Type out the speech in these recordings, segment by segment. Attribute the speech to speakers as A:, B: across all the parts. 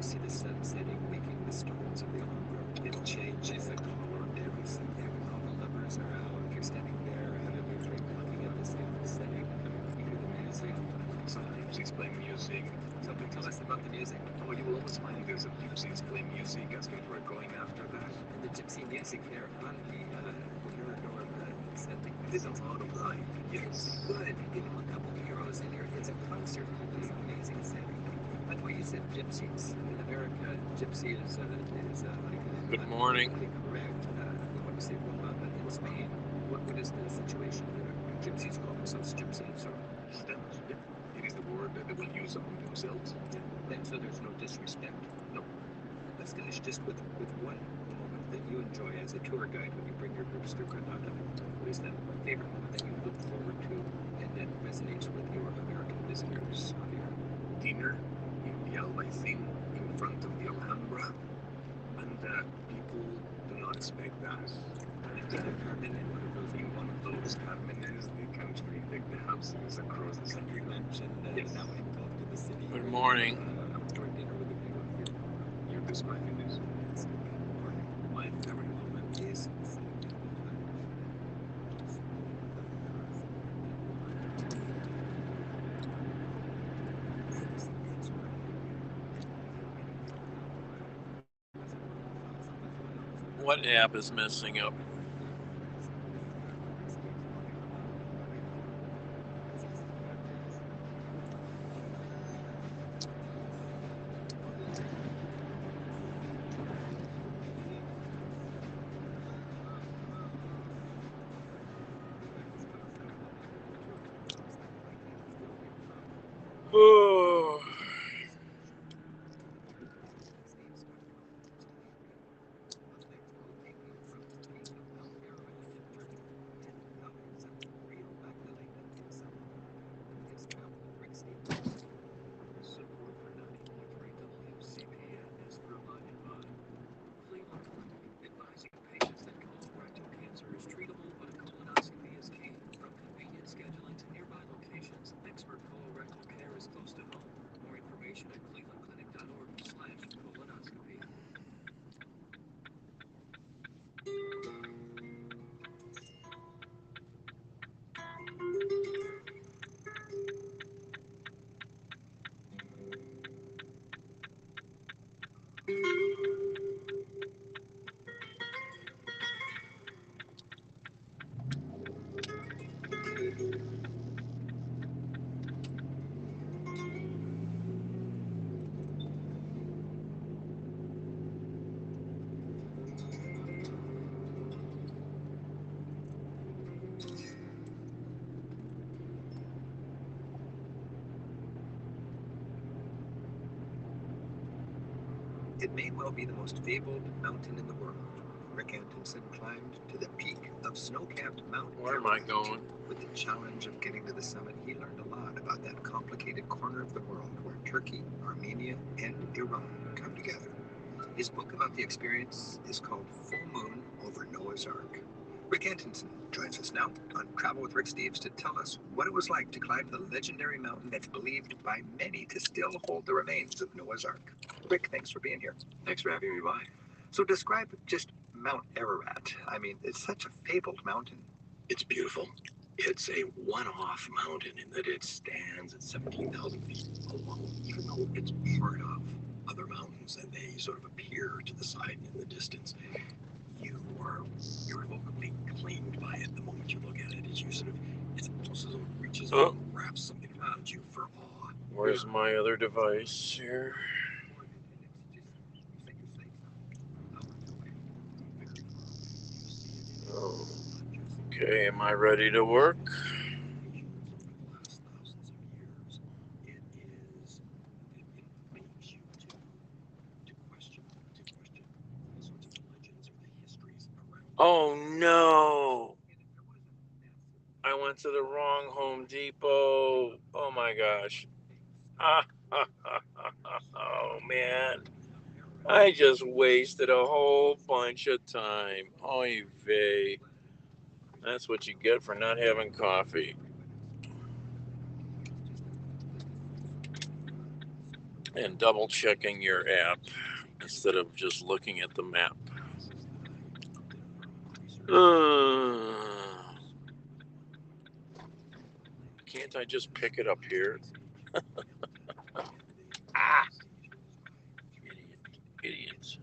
A: see the sun setting, making the stones of the Alhambra. It changes the color every Sunday when all the lovers are out. You're standing there, having your drink, looking at the sun setting. You hear the music. Sometimes he's playing music. Something tell us about the music. Oh, you will always find there's a gypsies playing music as people are going after that. And the gypsy music there on the Mirador setting. It is a lot of life, yes. Good. You know, a couple of heroes in here. It's a concert for this amazing setting. By the way, you said gypsies. In America, gypsy is like a...
B: Good morning.
A: Correct. What you say about that in Spain? What is the situation there? Gypsies call themselves gypsies or stems? Yeah. It is the word that they will use among themselves. Yeah. And so there's no disrespect. No. Let's finish just with one moment that you enjoy as a tour guide when you bring your groups through Granada. What is that favorite moment that you look forward to and that resonates with your American visitors on here? Dinner in the Albaicin in front of the Alhambra, and people do not expect that. In one of those Carmenes, the country, like the Happs is across the city. You mentioned yes. Now we go to the city.
B: Good morning.
A: Outdoor dinner with a view of your... You're describing this. It's good morning. My favorite moment is...
B: What app is messing up? Oh.
A: It may well be the most fabled mountain in the world. Rick Antonson climbed to the peak of snow-capped Mount
B: Where am I going?
A: With the challenge of getting to the summit, he learned a lot about that complicated corner of the world where Turkey, Armenia, and Iran come together. His book about the experience is called Full Moon Over Noah's Ark. Rick Antonson joins us now on Travel with Rick Steves to tell us what it was like to climb the legendary mountain that's believed by many to still hold the remains of Noah's Ark. Rick, thanks for being here. Thanks for having me by. So describe just Mount Ararat. I mean, it's such a fabled mountain.
C: It's beautiful. It's a one-off mountain in that it stands at 17,000 feet alone, even though it's part of other mountains and they sort of appear to the side in the distance. You are irrevocably claimed by it the moment you look at it. It's almost as though it reaches out and wraps something around you for awe.
B: Where's my other device here? Oh. Okay, am I ready to work? Oh no! I went to the wrong Home Depot. Oh my gosh. Oh man. I just wasted a whole bunch of time. Oy vey. That's what you get for not having coffee. and double checking your app instead of just looking at the map. Can't I just pick it up here? Ah! Idiots.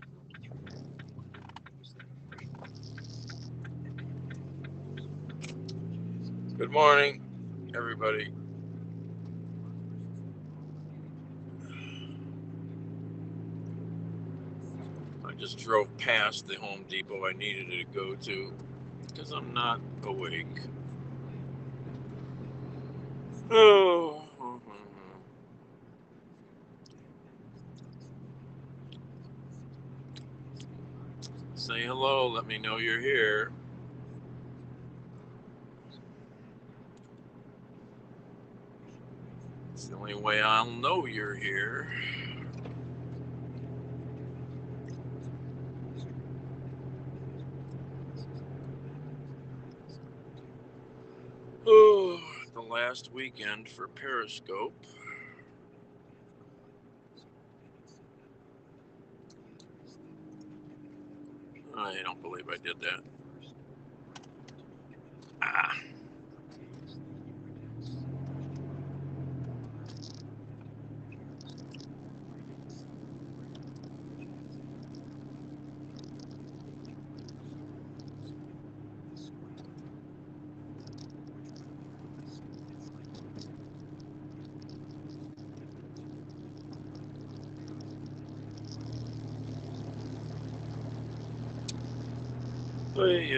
B: Good morning, everybody. I just drove past the Home Depot I needed to go to because I'm not awake. Oh. Say hello. Let me know you're here. It's the only way I'll know you're here. Oh, the last weekend for Periscope. I don't believe I did that. Ah. Ay.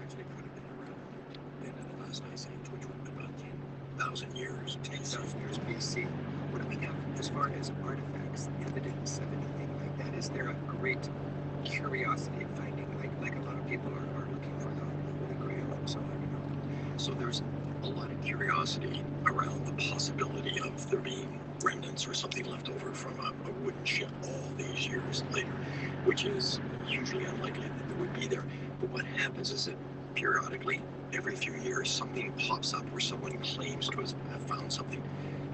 C: Actually could have been around in the last ice age, which would have been about 10,000 years.
A: 10,000 years BC. What do we have as far as artifacts, evidence of anything like that? Is there a great curiosity of finding, like a lot of people are looking for the Holy Grail and so on?
C: So there's a lot of curiosity around the possibility of there being remnants or something left over from a wooden ship all these years later, which is usually unlikely that there would be there. But what happens is that periodically, every few years, something pops up where someone claims to have found something.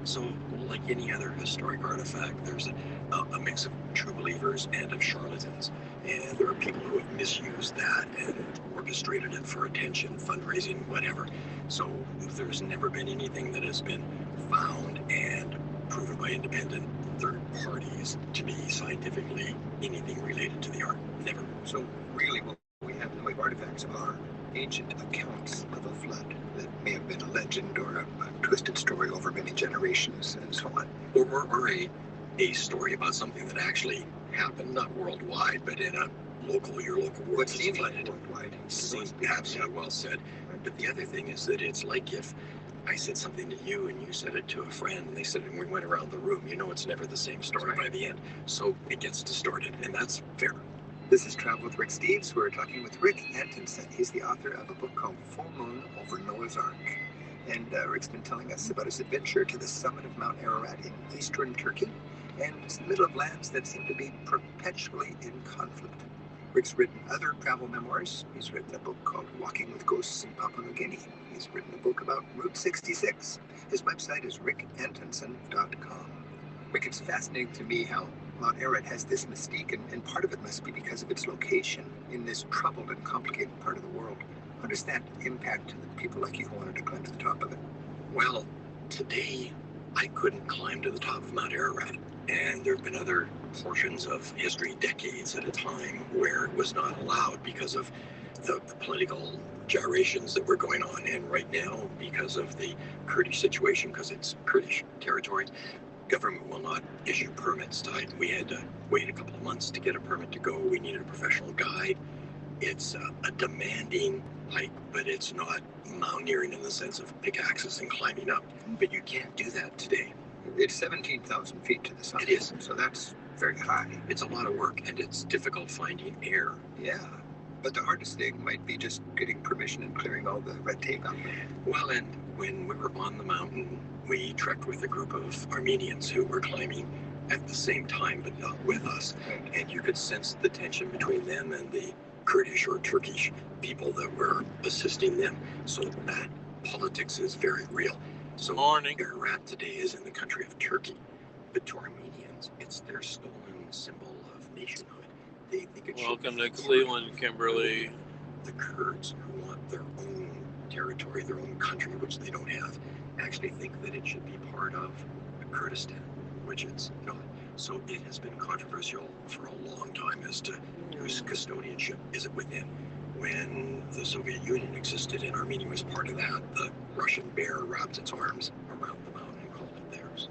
C: So, like any other historic artifact, there's a mix of true believers and of charlatans. And there are people who have misused that and orchestrated it for attention, fundraising, whatever. So there's never been anything that has been found and proven by independent third parties to be scientifically anything related to the art. Never.
A: So really what we have in the way of artifacts are ancient accounts of a flood that may have been a legend or a twisted story over many generations and so on.
C: Or a story about something that actually happened, not worldwide, but in a your local world.
A: What seems like worldwide.
C: Seems absolutely well said. But the other thing is that it's like if I said something to you and you said it to a friend and they said it and we went around the room, you know it's never the same story by the end. So it gets distorted, and that's fair.
A: This is Travel with Rick Steves. We're talking with Rick Antonsen. He's the author of a book called Full Moon Over Noah's Ark. And Rick's been telling us about his adventure to the summit of Mount Ararat in eastern Turkey. And it's in the middle of lands that seem to be perpetually in conflict. Rick's written other travel memoirs. He's written a book called Walking with Ghosts in Papua New Guinea. He's written a book about Route 66. His website is rickantonsen.com. Rick, it's fascinating to me how Mount Ararat has this mystique, and part of it must be because of its location in this troubled and complicated part of the world. How does that impact people like you who wanted to climb to the top of it?
C: Well, today I couldn't climb to the top of Mount Ararat, and there have been other portions of history, decades at a time, where it was not allowed because of the political gyrations that were going on. And right now, because of the Kurdish situation, because it's Kurdish territory, government will not issue permits. We had to wait a couple of months to get a permit to go. We needed a professional guide. It's a demanding hike, but it's not mountaineering in the sense of pickaxes and climbing up. But you can't do that today.
A: It's 17,000 feet to the summit.
C: It is.
A: So that's very high.
C: It's a lot of work, and it's difficult finding air.
A: Yeah.
C: But the hardest thing might be just getting permission and clearing all the red tape out there. Well, and when we were on the mountain, we trekked with a group of Armenians who were climbing at the same time, but not with us. And you could sense the tension between them and the Kurdish or Turkish people that were assisting them. So that politics is very real. So
B: Morning.
C: Iraq today is in the country of Turkey. But to Armenians, it's their stolen symbol of nationhood. They think it
B: Welcome
C: should
B: to Cleveland, Kimberly.
C: The Kurds, who want their own territory, their own country, which they don't have, actually think that it should be part of Kurdistan, which it's not. So it has been controversial for a long time as to whose custodianship is it within. When the Soviet Union existed and Armenia was part of that, the Russian bear wrapped its arms around the mountain and called it theirs.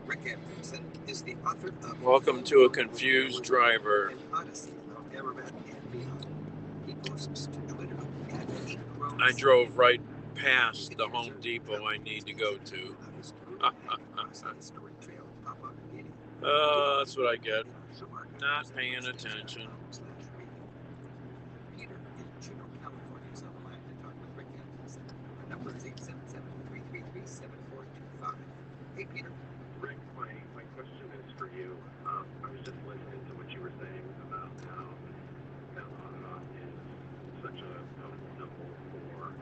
C: Rick Atkinson is the author of
B: Welcome to a confused driver.
C: An Odyssey of Ararat and Beyond. He posts to Twitter at
B: I drove right past the Home Depot I need to go to. That's what I get. Not paying attention.
C: Peter in Chino, California is on the line to talk with Rick Atkinson. Our number is 877-333-7425. Hey, Peter.
D: Rick, my question is for you. I was just listening to what you were saying about how Ararat is such a powerful symbol for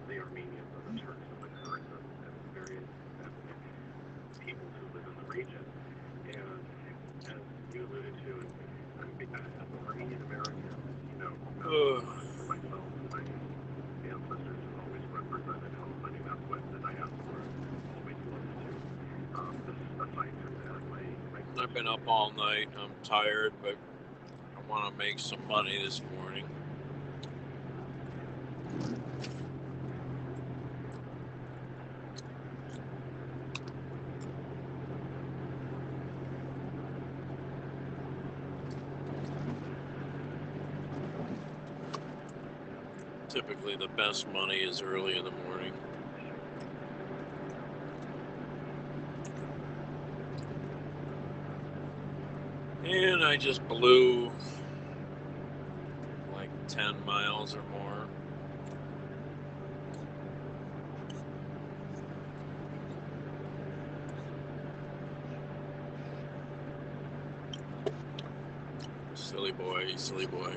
D: the Armenians and the Turks and the Kurds and various ethnic peoples who live in the region. And as you alluded to, as an Armenian American, you know, for myself, my ancestors have always represented home. I mean, that's what the diaspora always looks to. Aside from that, my
B: I've been up all night. I'm tired, but I want to make some money this morning. Typically, the best money is early in the morning. And I just blew like 10 miles or more. Silly boy, silly boy.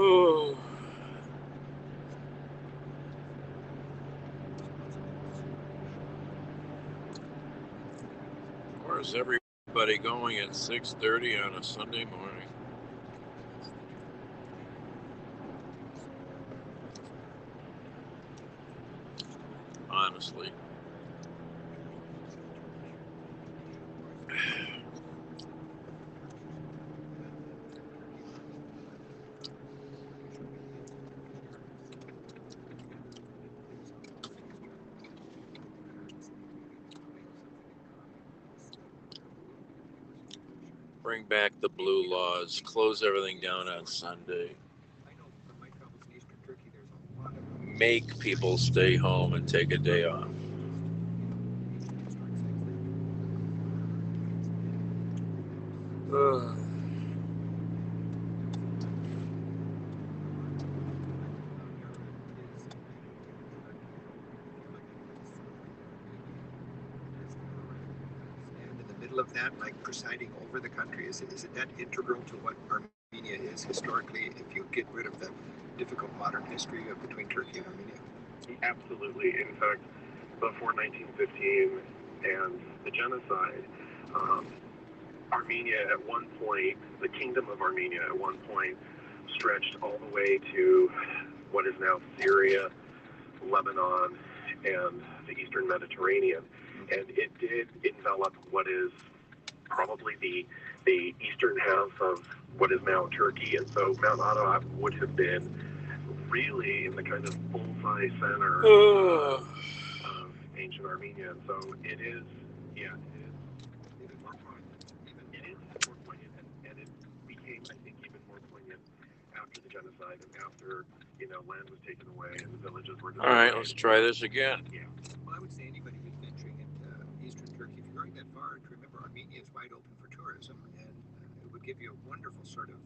B: Oh. Where's everybody going at 6:30 on a Sunday morning? Honestly. Bring back the blue laws. Close everything down on Sunday. Make people stay home and take a day off.
C: Of that, like presiding over the country, is it that integral to what Armenia is historically? If you get rid of the difficult modern history between Turkey and Armenia,
D: absolutely. In fact, before 1915 and the genocide, Armenia at one point, the Kingdom of Armenia at one point, stretched all the way to what is now Syria, Lebanon, and the Eastern Mediterranean. and it did envelop what is probably the eastern half of what is now Turkey, and so Mount Ararat would have been really in the kind of bullseye center of ancient Armenia, and so it is, yeah, it is more poignant. It is more poignant, and it became, I think, even more poignant after the genocide and after, land was taken away and the villages were destroyed.
B: All right, let's try this again.
D: Yeah.
A: Well, I would say anybody who's venturing into eastern Turkey, if you're going that far, remember Armenia is wide open for tourism, and it would give you a wonderful sort of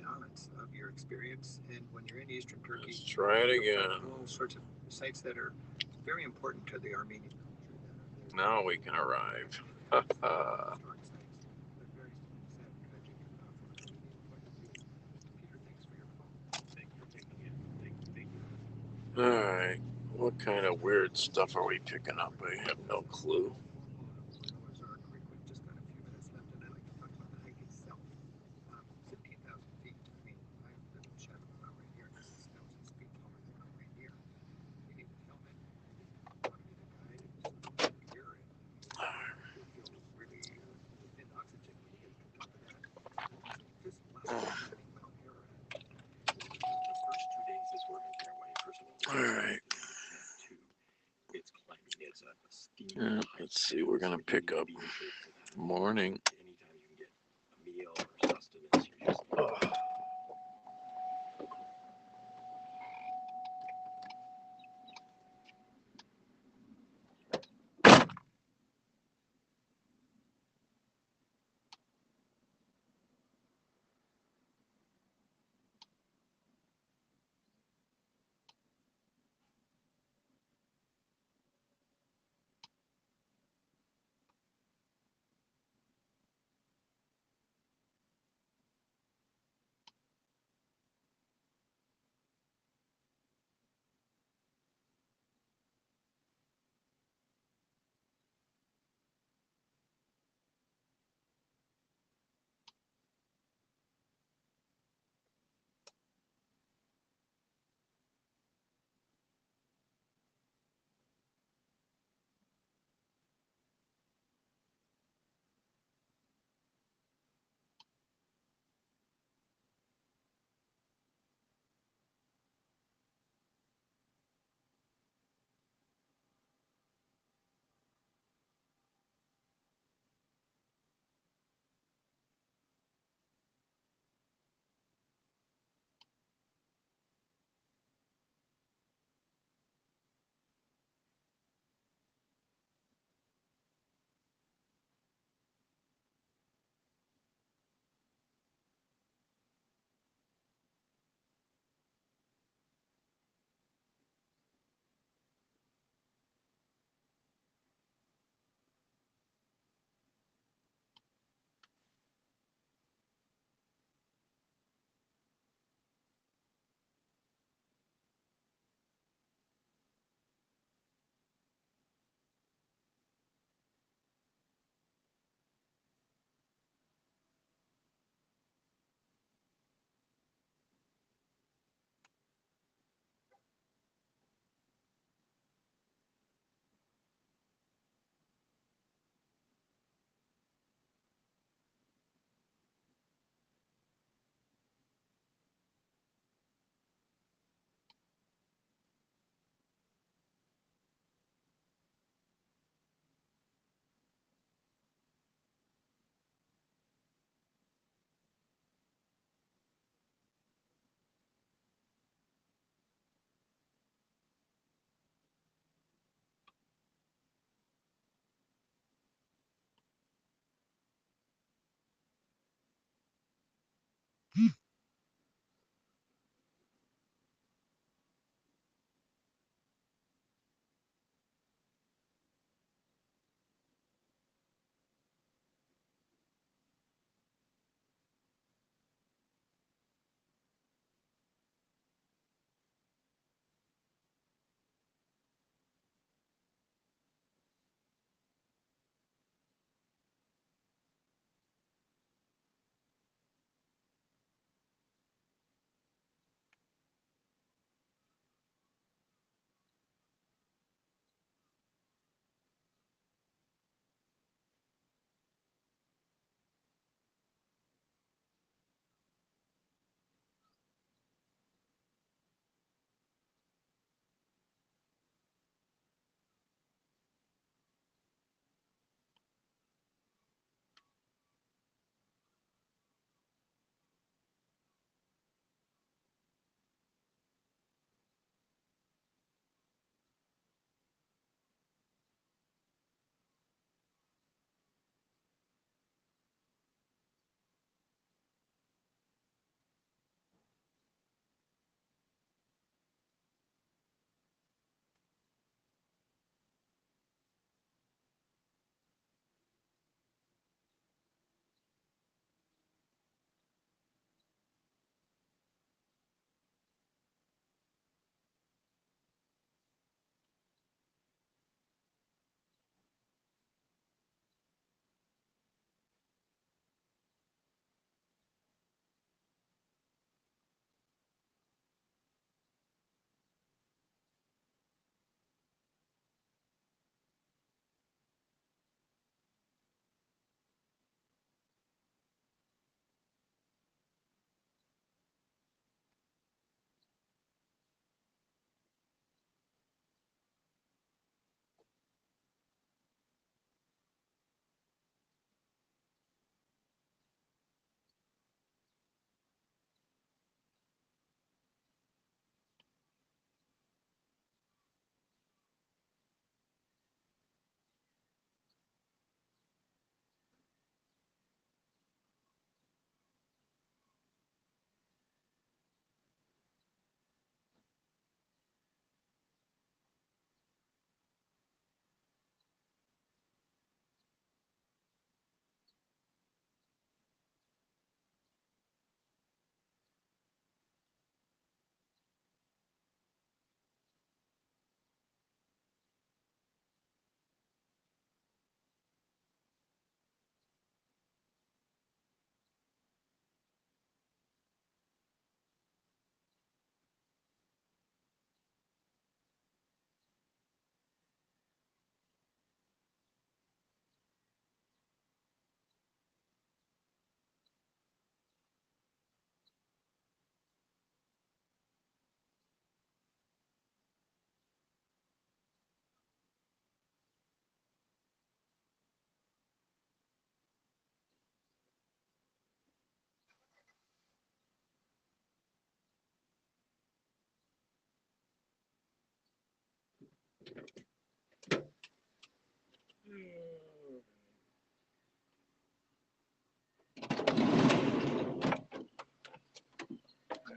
A: balance of your experience. And when you're in eastern Turkey,
B: Let's try it again.
A: All sorts of sites that are very important to the Armenian culture.
B: Now we can arrive.
A: Historic sites, but very sad and tragic from an Armenian point of view. Peter, thanks for your call.
D: Thanks for taking it. Thank you.
B: All right. What kind of weird stuff are we picking up? I have no clue.
A: Just got a few minutes left, and I'd like to talk about the hike itself. 17,000 feet. I mean, I live in Chaparral right here. This is thousands of feet taller than I'm right here. You need a helmet. You want to be the guide. It's gear, and you feel really thin oxygen when you get to the top of that. Just last week, Mount Ararat.
C: The first 2 days is where making our way, first of all.
B: All right.
C: It's climbing. It's a steep.
B: Let's see. We're going to pick up morning.
C: Anytime you can get a meal or sustenance, you just.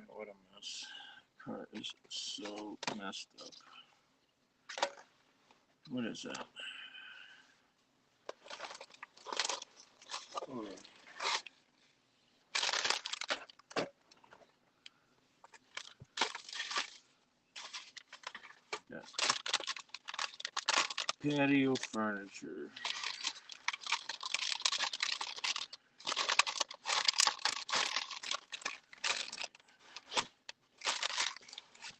B: What a mess. Car is so messed up. What is that? Oh. Yeah. Patio furniture.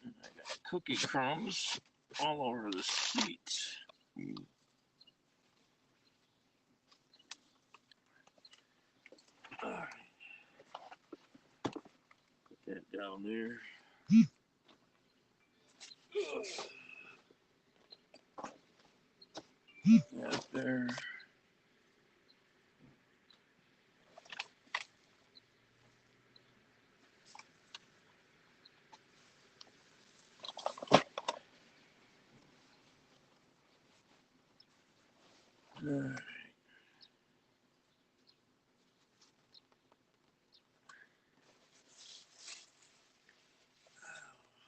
B: And I got cookie crumbs all over the seat. All right. Put that down there. That there. All right.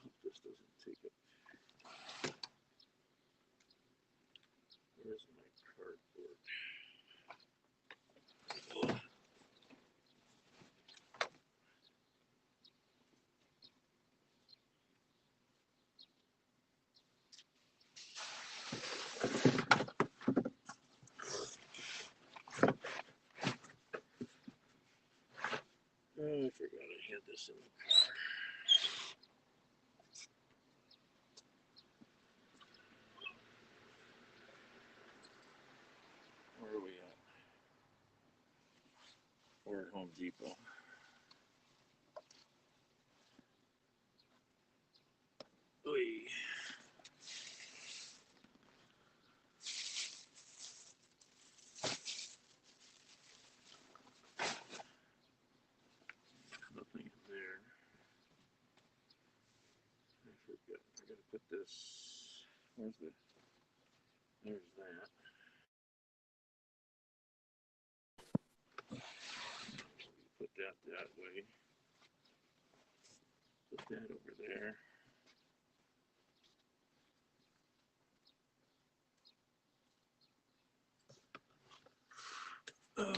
B: Hope this doesn't take it. Where's my cardboard? Oh, I forgot I had this in the car. Where are we at? We're at Home Depot. Oy. Nothing in there. I forgot. I gotta put this. Where's the? There's that. Put that way. Put that over there. Oh,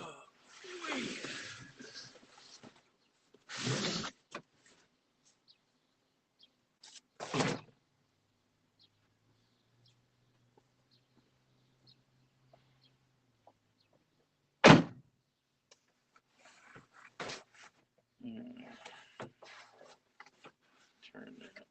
B: turn that.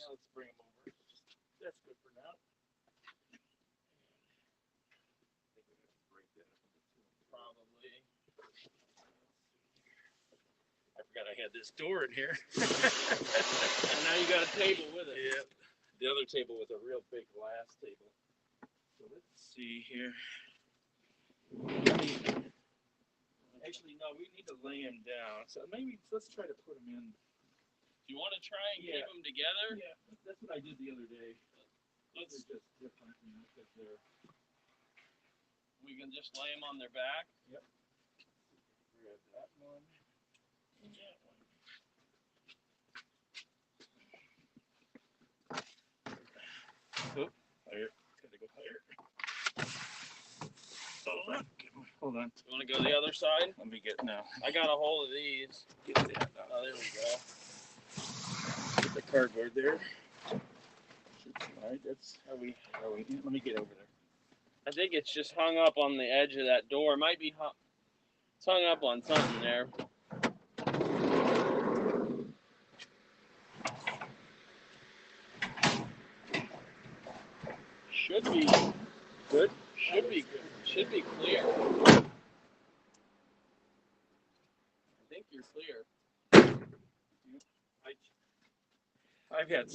B: let's bring them over. That's good for now. Probably. I forgot I had this door in here. And now you got a table with it. Yep. The other table was a real big glass table. So let's see here. Actually, no, we need to lay them down. So maybe let's try to put them in. Do you want to try and keep them together? Yeah, that's what I did the other day. Those are just different, you know, because they're. We can just lay them on their back. Yep. Grab that one. And that one. Oh, higher. Gotta go higher. Hold on. You want to go the other side? Let me get now. I got a hold of these. Get that. Oh, there we go. Get the cardboard there. All right, that's how we. Let me get over there. I think it's just hung up on the edge of that door. It might be hung. It's hung up on something there. Should be good. Should be good. Should be clear. I think you're clear. I've had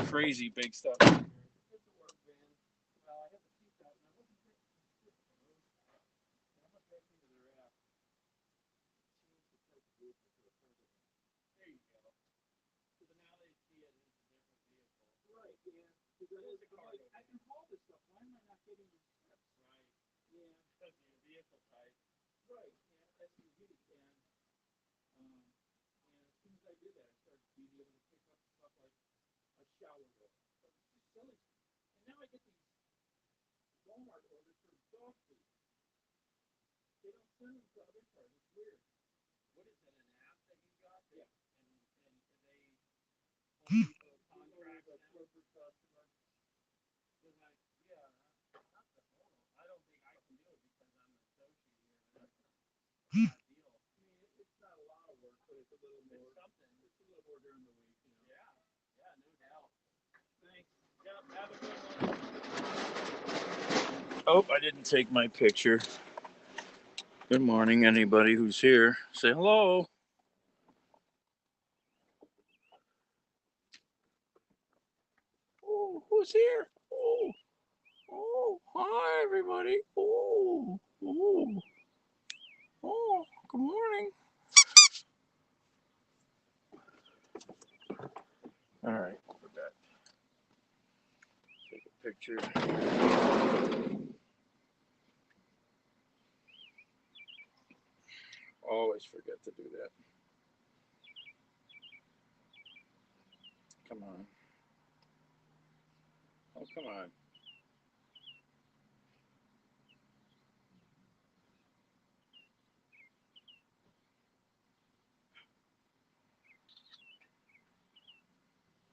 B: crazy big stuff. I can haul this stuff. Why am I not getting the steps? Right. Yeah, because of your vehicle type. Right. Yeah, SUV. And as soon as I did that, I started being able to pick up stuff like a shower door. So it's just silly. And now I get these Walmart orders for dog food. They don't send them to other cars. It's weird. What is it, an app that you got? Yeah. And they contract a corporate customer. I don't think I can do it because I'm an associate here. It's not a lot of work, but it's a little more. It's something. It's a little more during the week, you know. Yeah, no doubt. Thanks. Yep, have a good one. Oh, I didn't take my picture. Good morning, anybody who's here. Say hello. Oh, who's here? Oh, hi, everybody. Oh, good morning. All right, we're back. Take a picture. Always forget to do that. Come on. Oh, come on.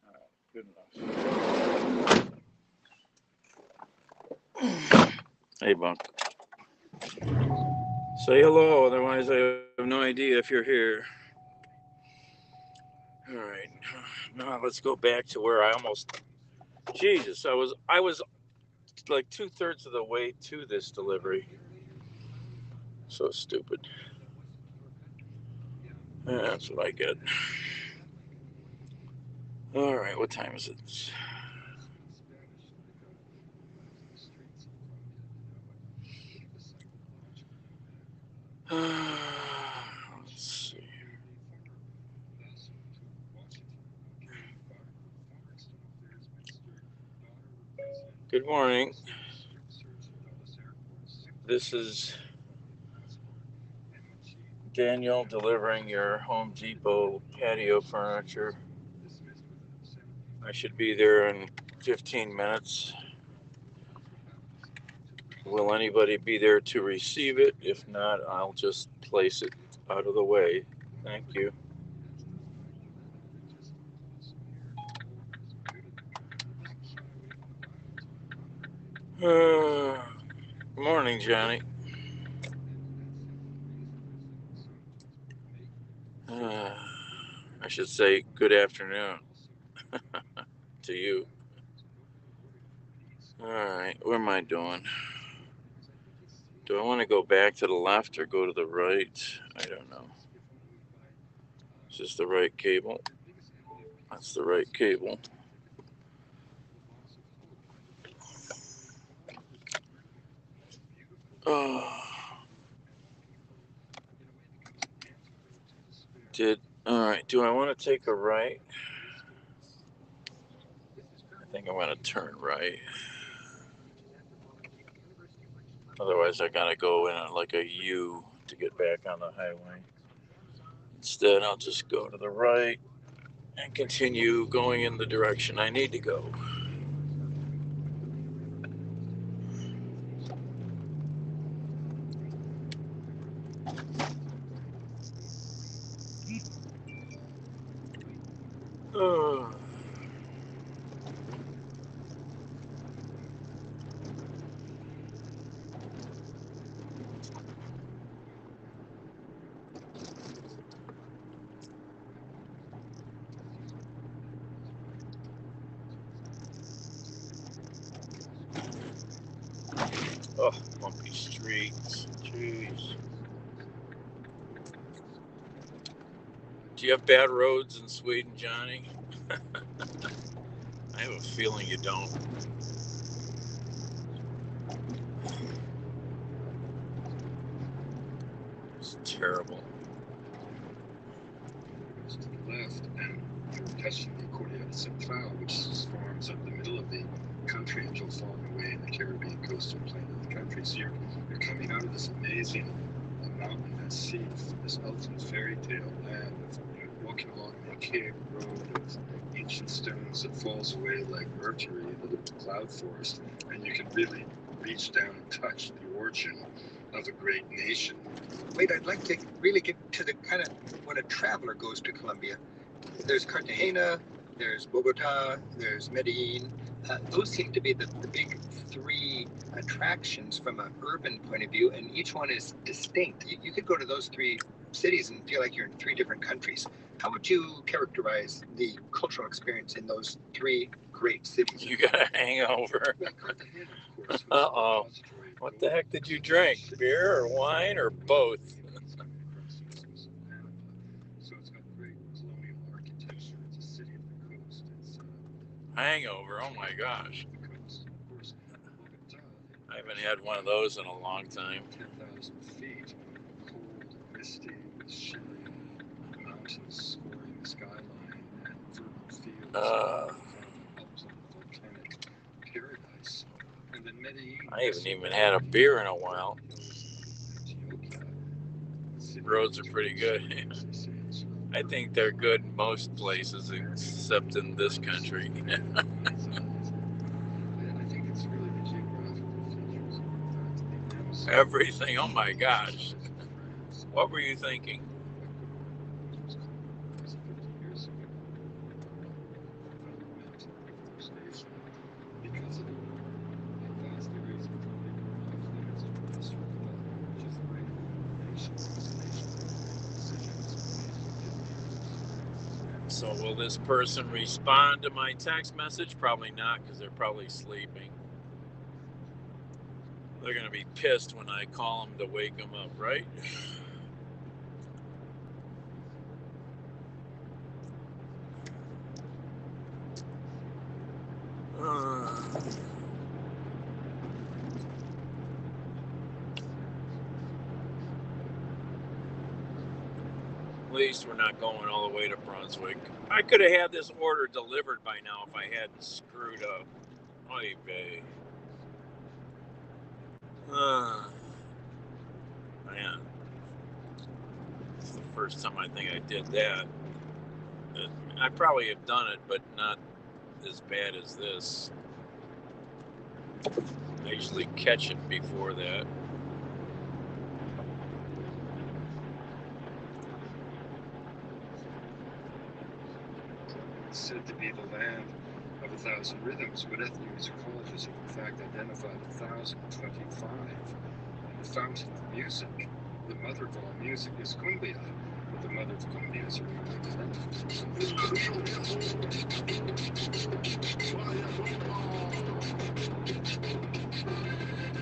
B: All right, good enough. Hey, Bunk. Say hello, otherwise I have no idea if you're here. All right, now let's go back to where I almost. Jesus, I was like 2/3 of the way to this delivery. So stupid. That's what I get. All right, what time is it? Let's see. Good morning. This is Daniel delivering your Home Depot patio furniture. I should be there in 15 minutes. Will anybody be there to receive it? If not, I'll just place it out of the way. Thank you. Good morning, Johnny. I should say good afternoon. to you. All right, what am I doing? Do I want to go back to the left or go to the right? I don't know. Is this the right cable? That's the right cable. Oh, all right, do I want to take a right? I think I'm going to turn right. Otherwise, I got to go in like a U to get back on the highway. Instead, I'll just go to the right and continue going in the direction I need to go. Oh. Oh, bumpy streets. Jeez. Do you have bad roads in Sweden, Johnny? I have a feeling you don't. It's terrible.
C: To the left, and you're touching the Cordillera Central, which forms up the middle of the country, and you'll fall away in the Caribbean coastal plain of the country. So you're coming out of this amazing mountainous sea, this ultimate fairy tale land of walking along an archaic road of ancient stones that falls away like mercury into the cloud forest, and you can really reach down and touch the origin of a great nation.
A: Wait, I'd like to really get to the kind of when a traveler goes to Colombia. There's Cartagena, there's Bogota, there's Medellin. Those seem to be the big three attractions from an urban point of view, and each one is distinct. You could go to those three cities and feel like you're in three different countries. How would you characterize the cultural experience in those three great cities?
B: You got a hangover. Uh-oh. What the heck did you drink? Beer or wine or both?
C: So it's got great colonial architecture. It's a city of the coast. It's
B: hangover. Oh my gosh. I haven't had one of those in a long time.
C: 10,000 feet, cold, misty, with shimmering mountains scoring the skyline, and fertile fields volcanic paradise. And then Medellin.
B: I haven't even had a beer in a while. Roads are pretty good. I think they're good in most places except in this country.
C: I think it's really the geographical features.
B: Everything. Oh my gosh. What were you thinking? So will this person respond to my text message? Probably not, because they're probably sleeping. They're going to be pissed when I call them to wake them up, right? At least we're not going all the way to Brunswick. I could have had this order delivered by now if I hadn't screwed up. Oy vey. Man. It's the first time I think I did that. I probably have done it, but not as bad as this. I usually catch it before that.
C: It's said to be the land of 1,000 rhythms, but ethnomusicologists have in fact identified 1,025. And the fountain of music, the mother of all music, is cumbia. But the whether it's Colombia's or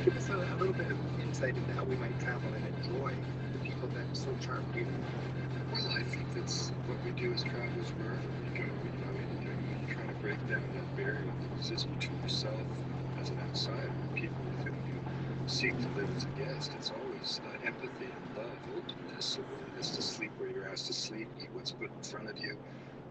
A: Give us a little bit of insight into how we might travel and enjoy the people that so charm you.
C: Well, I think that's what we do as travelers wherever we go. You're trying to break down that barrier that exists between yourself as an outsider and people with whom you seek to live as a guest. It's always empathy and love, openness, a willingness to sleep where you're asked to sleep, eat what's put in front of you,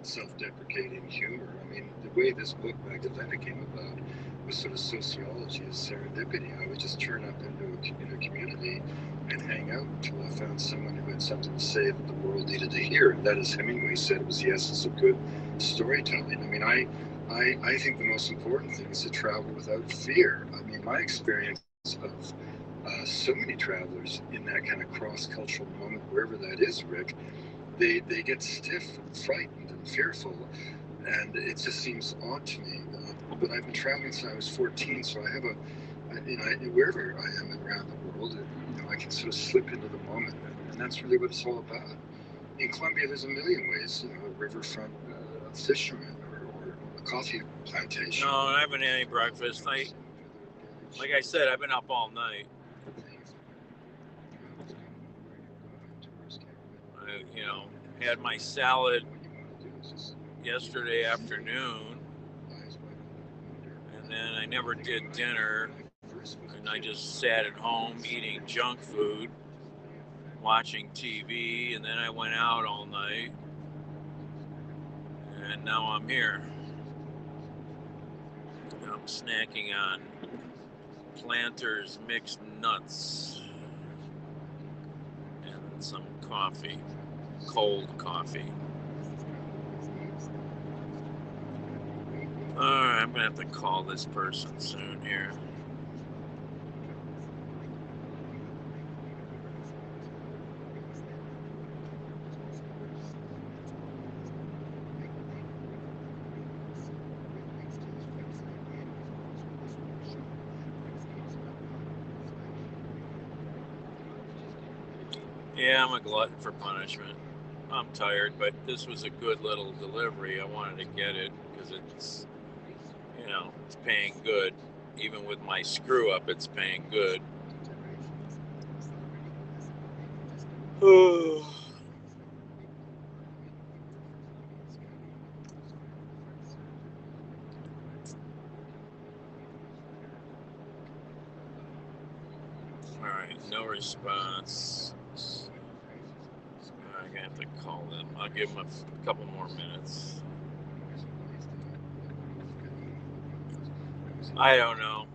C: self-deprecating humor. I mean, the way this book, Magdalena, came about was sort of sociology as serendipity. I would just turn up into a community and hang out until I found someone who had something to say that the world needed to hear. And that, as Hemingway said, was the essence of good storytelling. I mean, I think the most important thing is to travel without fear. I mean, my experience of so many travelers in that kind of cross-cultural moment, wherever that is, Rick, they get stiff and frightened and fearful, and it just seems odd to me. But I've been traveling since I was 14, so I have wherever I am around the world, I can sort of slip into the moment, and that's really what it's all about. In Colombia, there's a million ways, a riverfront fisherman or a coffee plantation.
B: No, I haven't had any breakfast. Like I said, I've been up all night. I, had my salad yesterday afternoon, and then I never did dinner, and I just sat at home eating junk food, watching TV, and then I went out all night, and now I'm here. I'm snacking on Planters mixed nuts and some coffee, cold coffee. Alright, I'm gonna have to call this person soon here. Yeah, I'm a glutton for punishment. I'm tired, but this was a good little delivery. I wanted to get it because it's, it's paying good. Even with my screw up, it's paying good. Alright, no response. I'm gonna have to call them. I'll give them a couple more minutes. I don't know.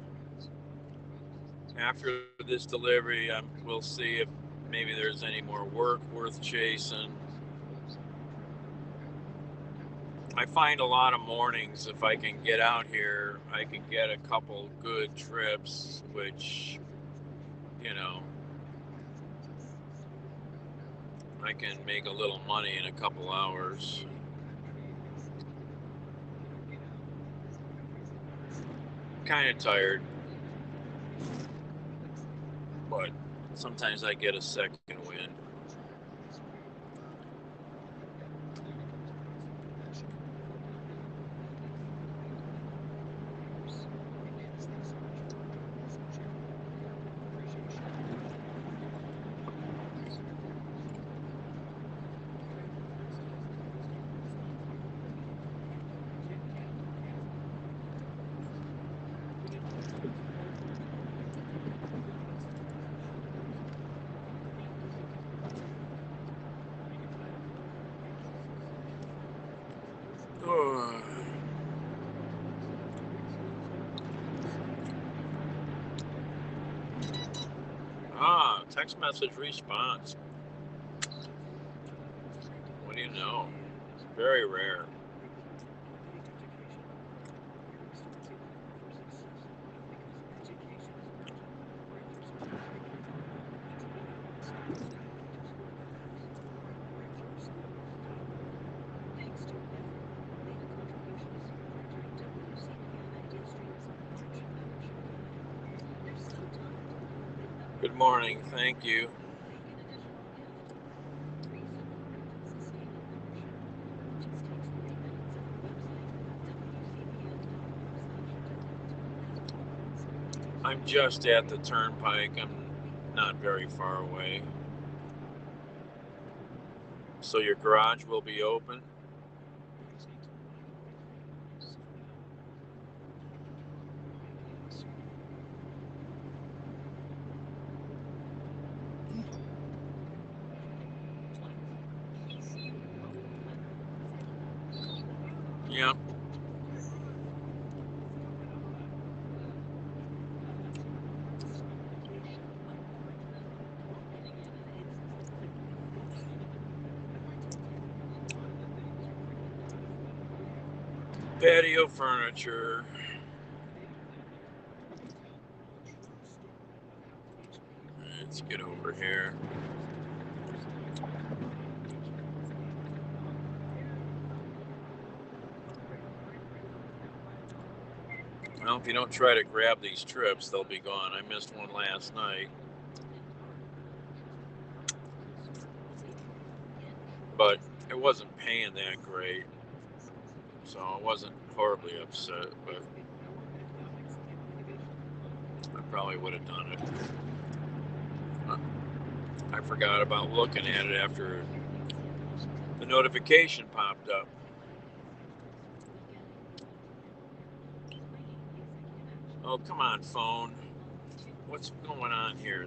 B: After this delivery, we'll see if maybe there's any more work worth chasing. I find a lot of mornings, if I can get out here, I can get a couple good trips, which, I can make a little money in a couple hours. Kind of tired, but sometimes I get a second wind. Text message response. What do you know? It's very rare. Good morning, thank you. I'm just at the turnpike. I'm not very far away. So your garage will be open? Yep. Patio furniture. Let's get over here. Well, if you don't try to grab these trips, they'll be gone. I missed one last night. But it wasn't paying that great. So I wasn't horribly upset, but I probably would have done it. I forgot about looking at it after the notification popped up. Oh, come on, phone. What's going on here?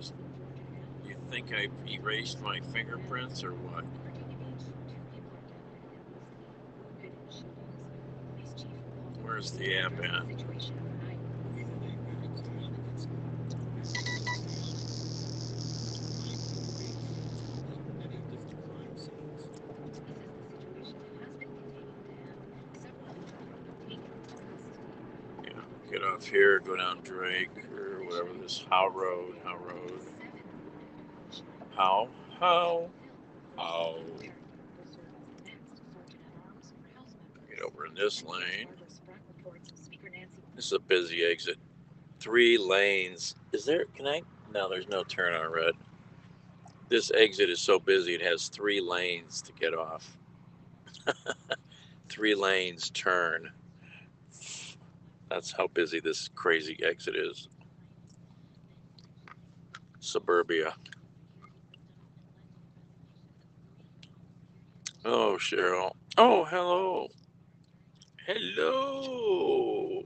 B: You think I erased my fingerprints or what? Where's the app at? Get off here, go down Drake or whatever this How Road. Get over in this lane. This is a busy exit. 3 lanes. Is there, no, there's no turn on red. This exit is so busy, it has 3 lanes to get off. 3 lanes turn. That's how busy this crazy exit is. Suburbia. Oh, Cheryl. Oh, hello. Hello.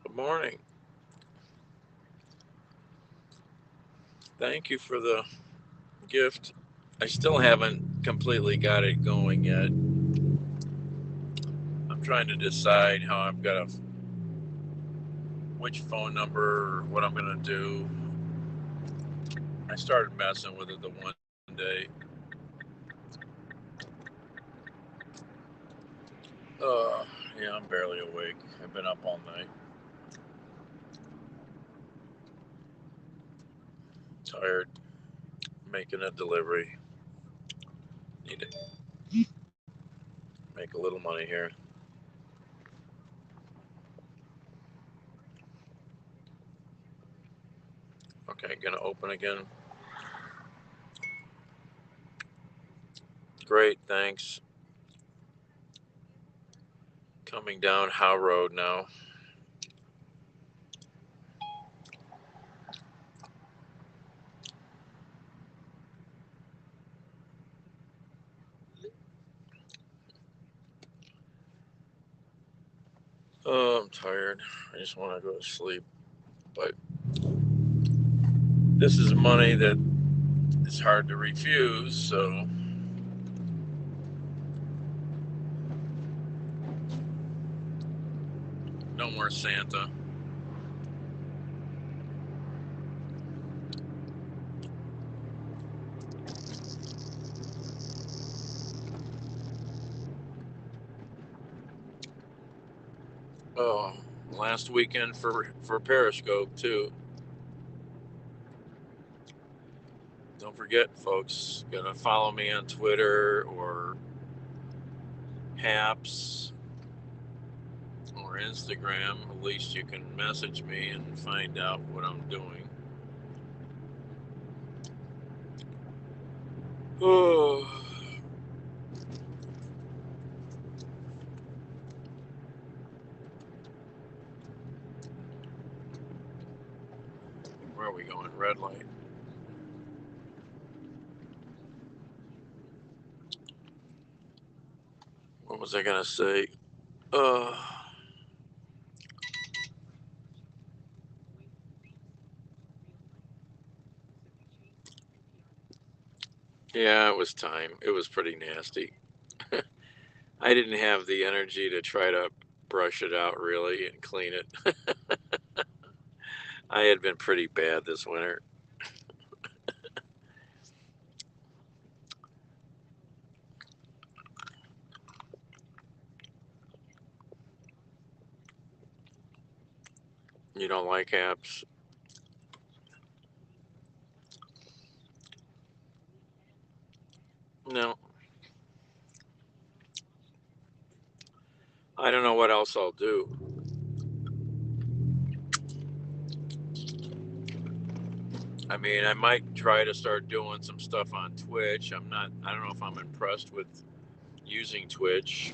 B: Good morning. Thank you for the gift. I still haven't completely got it going yet. I'm trying to decide how I'm gonna, which phone number, what I'm gonna do. I started messing with it the one day. Yeah, I'm barely awake. I've been up all night. Tired. Making a delivery. Need to make a little money here. Okay, gonna open again. Great, thanks. Coming down How Road now. Oh, I'm tired. I just want to go to sleep. But this is money that is hard to refuse, so no more Santa. Oh, last weekend for Periscope too. Don't forget, folks, gonna follow me on Twitter or Happs or Instagram. At least you can message me and find out what I'm doing. Oh.
E: are we going? Red light. What was I going to say? Yeah, it was time. It was pretty nasty. I didn't have the energy to try to brush it out really and clean it. I had been pretty bad this winter. You don't like Happs? No. I don't know what else I'll do. I mean, I might try to start doing some stuff on Twitch. I don't know if I'm impressed with using Twitch.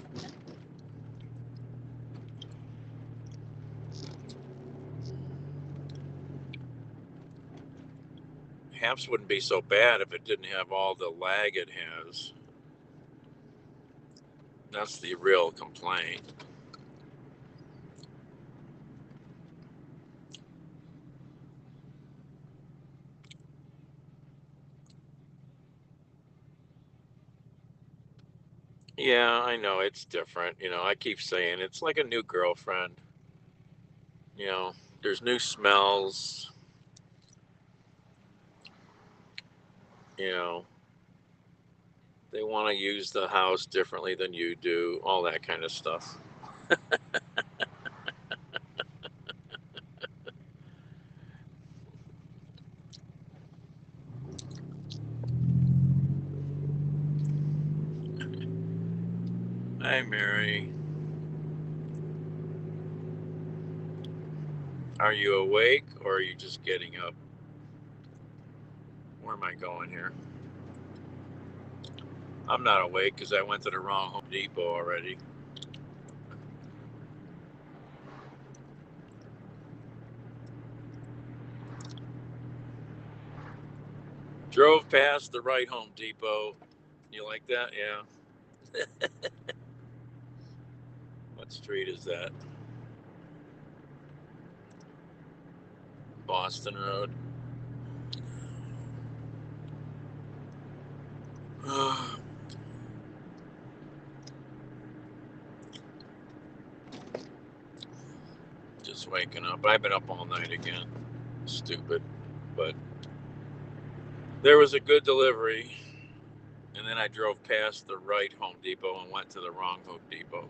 E: Happs wouldn't be so bad if it didn't have all the lag it has. That's the real complaint. Yeah, I know it's different. I keep saying it's like a new girlfriend. There's new smells. They want to use the house differently than you do, all that kind of stuff. Hi, Mary. Are you awake or are you just getting up? Where am I going here? I'm not awake because I went to the wrong Home Depot already. Drove past the right Home Depot. You like that? Yeah. What street is that? Boston Road. Just waking up. I've been up all night again. Stupid. But there was a good delivery. And then I drove past the right Home Depot and went to the wrong Home Depot.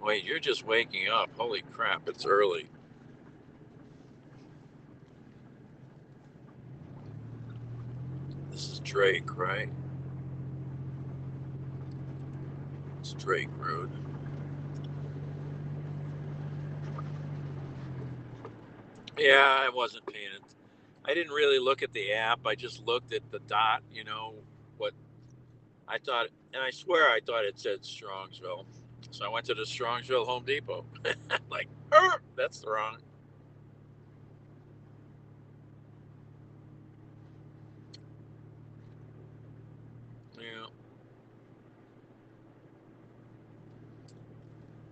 E: Wait, you're just waking up. Holy crap, it's early. This is Drake, right? It's Drake Road. Yeah, I wasn't paying it. I didn't really look at the app. I just looked at the dot, what I thought, and I swear I thought it said Strongsville. So I went to the Strongsville Home Depot. Like, that's wrong. Yeah.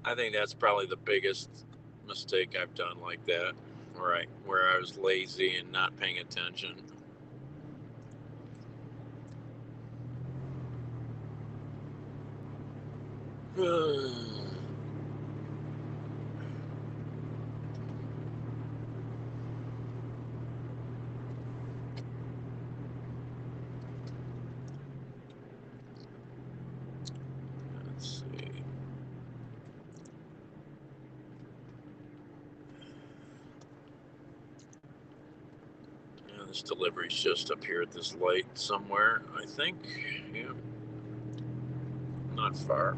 E: I think that's probably the biggest mistake I've done like that, where I was lazy and not paying attention. Let's see. Yeah, this delivery's just up here at this light somewhere, I think. Yeah. Not far.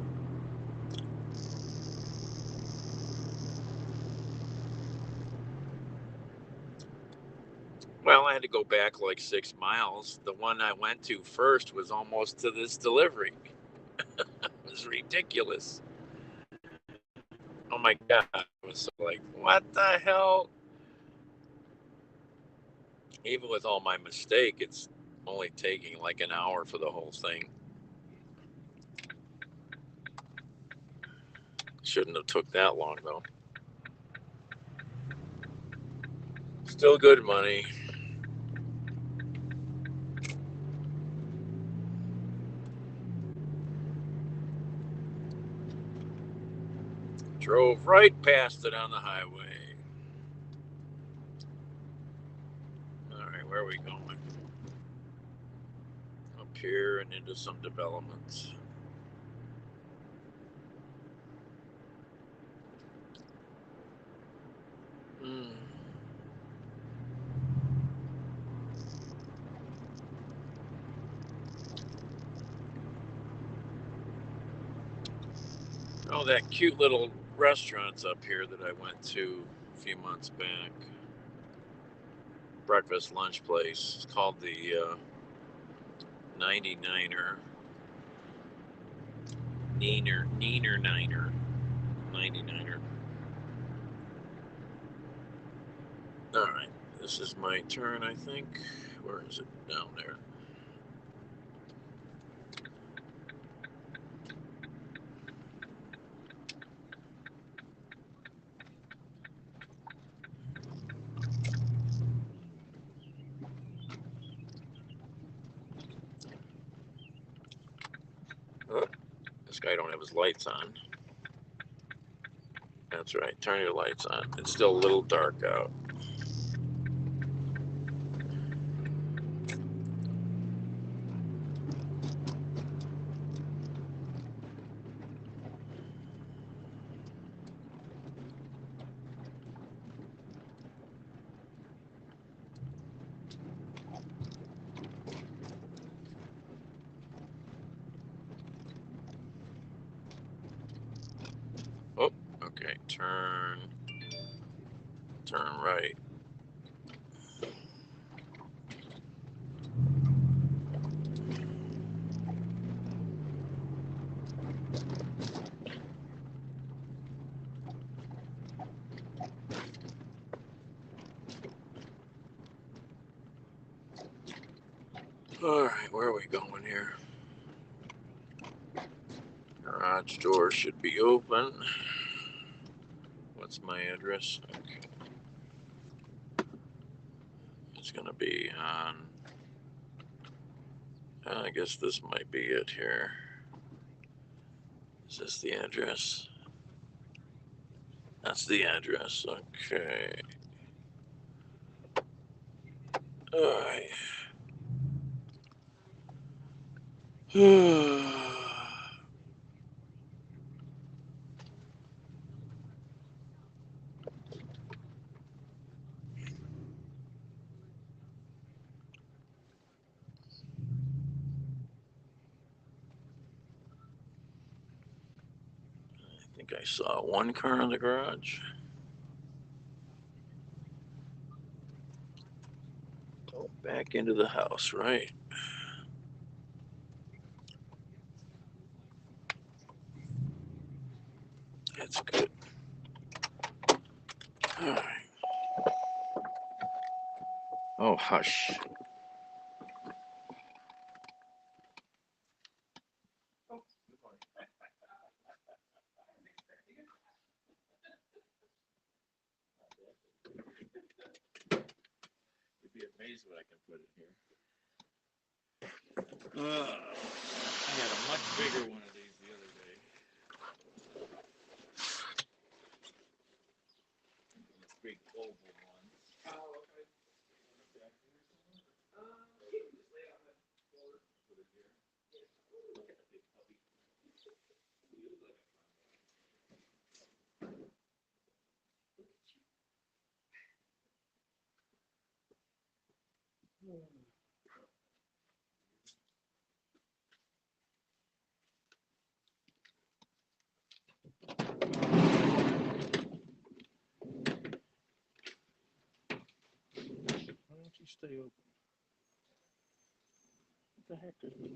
E: Well, I had to go back like 6 miles. The one I went to first was almost to this delivery. It was ridiculous. Oh my God. I was like, what the hell? Even with all my mistake, it's only taking like an hour for the whole thing. Shouldn't have took that long though. Still good money. Drove right past it on the highway. All right, where are we going? Up here and into some developments. Oh, that cute little restaurant's up here that I went to a few months back. Breakfast lunch place. It's called the 99er. Niner 99er. All right, this is my turn, I think. Where is it? Down there. Oh, this guy don't have his lights on. That's right. Turn your lights on. It's still a little dark out. Oh, okay. Turn right. All right, where are we going here? Garage door should be open. What's my address? Okay. It's going to be on, I guess this might be it here. Is this the address? That's the address. Okay. All right. I think I saw one car in the garage. Oh, back into the house, right? That's good. All right. Oh, hush. You'd be amazed what I can put in here. I had a much bigger one of these the other day. This big oval one.
B: Oh, okay.
E: Put it here. Look at the big puppy. You look like a
B: you stay open? What the heck is this?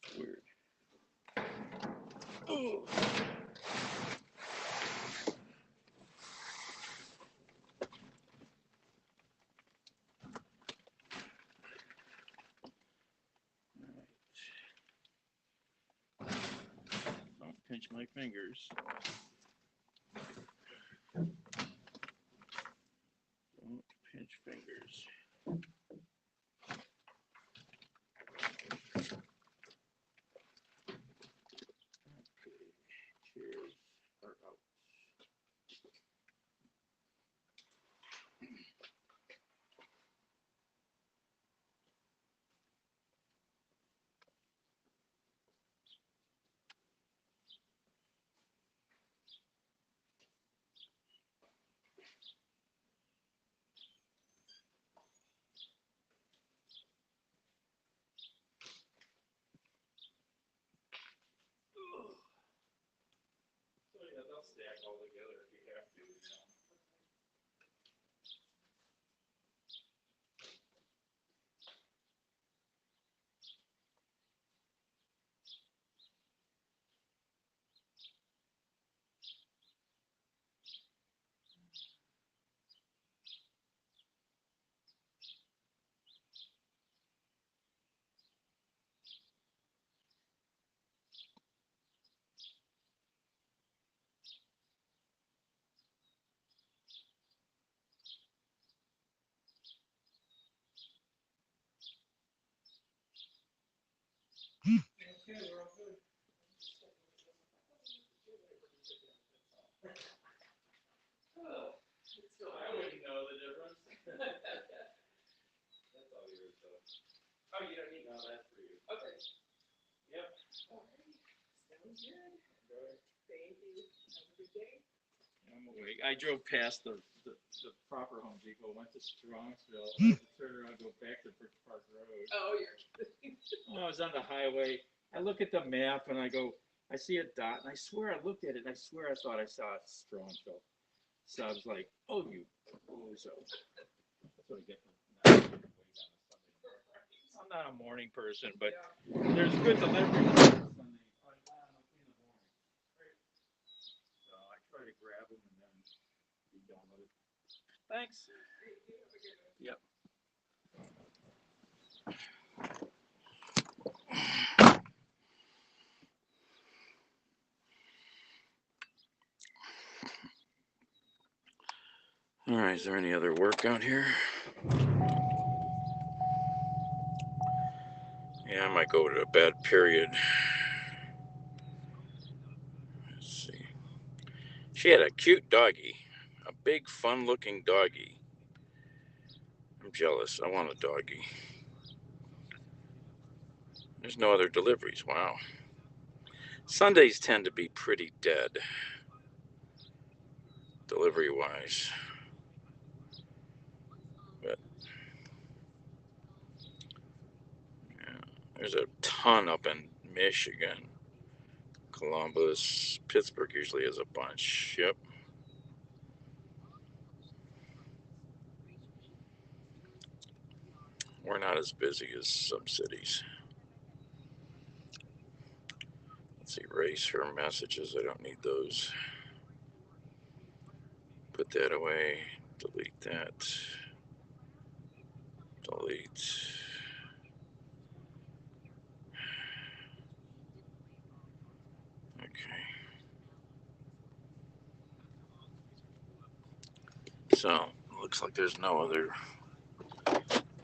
B: That's weird. Oh. Don't pinch my fingers. Don't pinch fingers. Okay, chairs are out. So yeah, they'll stack all together if you have to, you know. Okay, we're all good. So I wouldn't know the difference. That's all yours, though. Oh, you don't need no, that's for you. Okay. Yep. All right. Sounds good. Enjoy. Thank you. Have a good day. I'm awake. I drove past the proper Home Depot, went to Strongsville, turned around, go back to Bridge Park Road. Oh, you're kidding. I was on the highway. I look at the map and I go, I see a dot, and I swear I looked at it and I swear I thought I saw Strongsville. So I was like, oh, you bozo. That's what I get for not waiting on a Sunday. I'm not a morning person, but there's good delivery on Sunday. So I try to grab them and then be done with it. Thanks. Yep.
E: All right, is there any other work out here? Yeah, I might go to a bad period. Let's see. She had a cute doggy, a big, fun-looking doggy. I'm jealous. I want a doggy. There's no other deliveries. Wow. Sundays tend to be pretty dead, delivery-wise. But yeah, there's a ton up in Michigan. Columbus, Pittsburgh usually has a bunch. Yep. We're not as busy as some cities. Let's erase her messages. I don't need those. Put that away. Delete that. Delete. Okay. So, looks like there's no other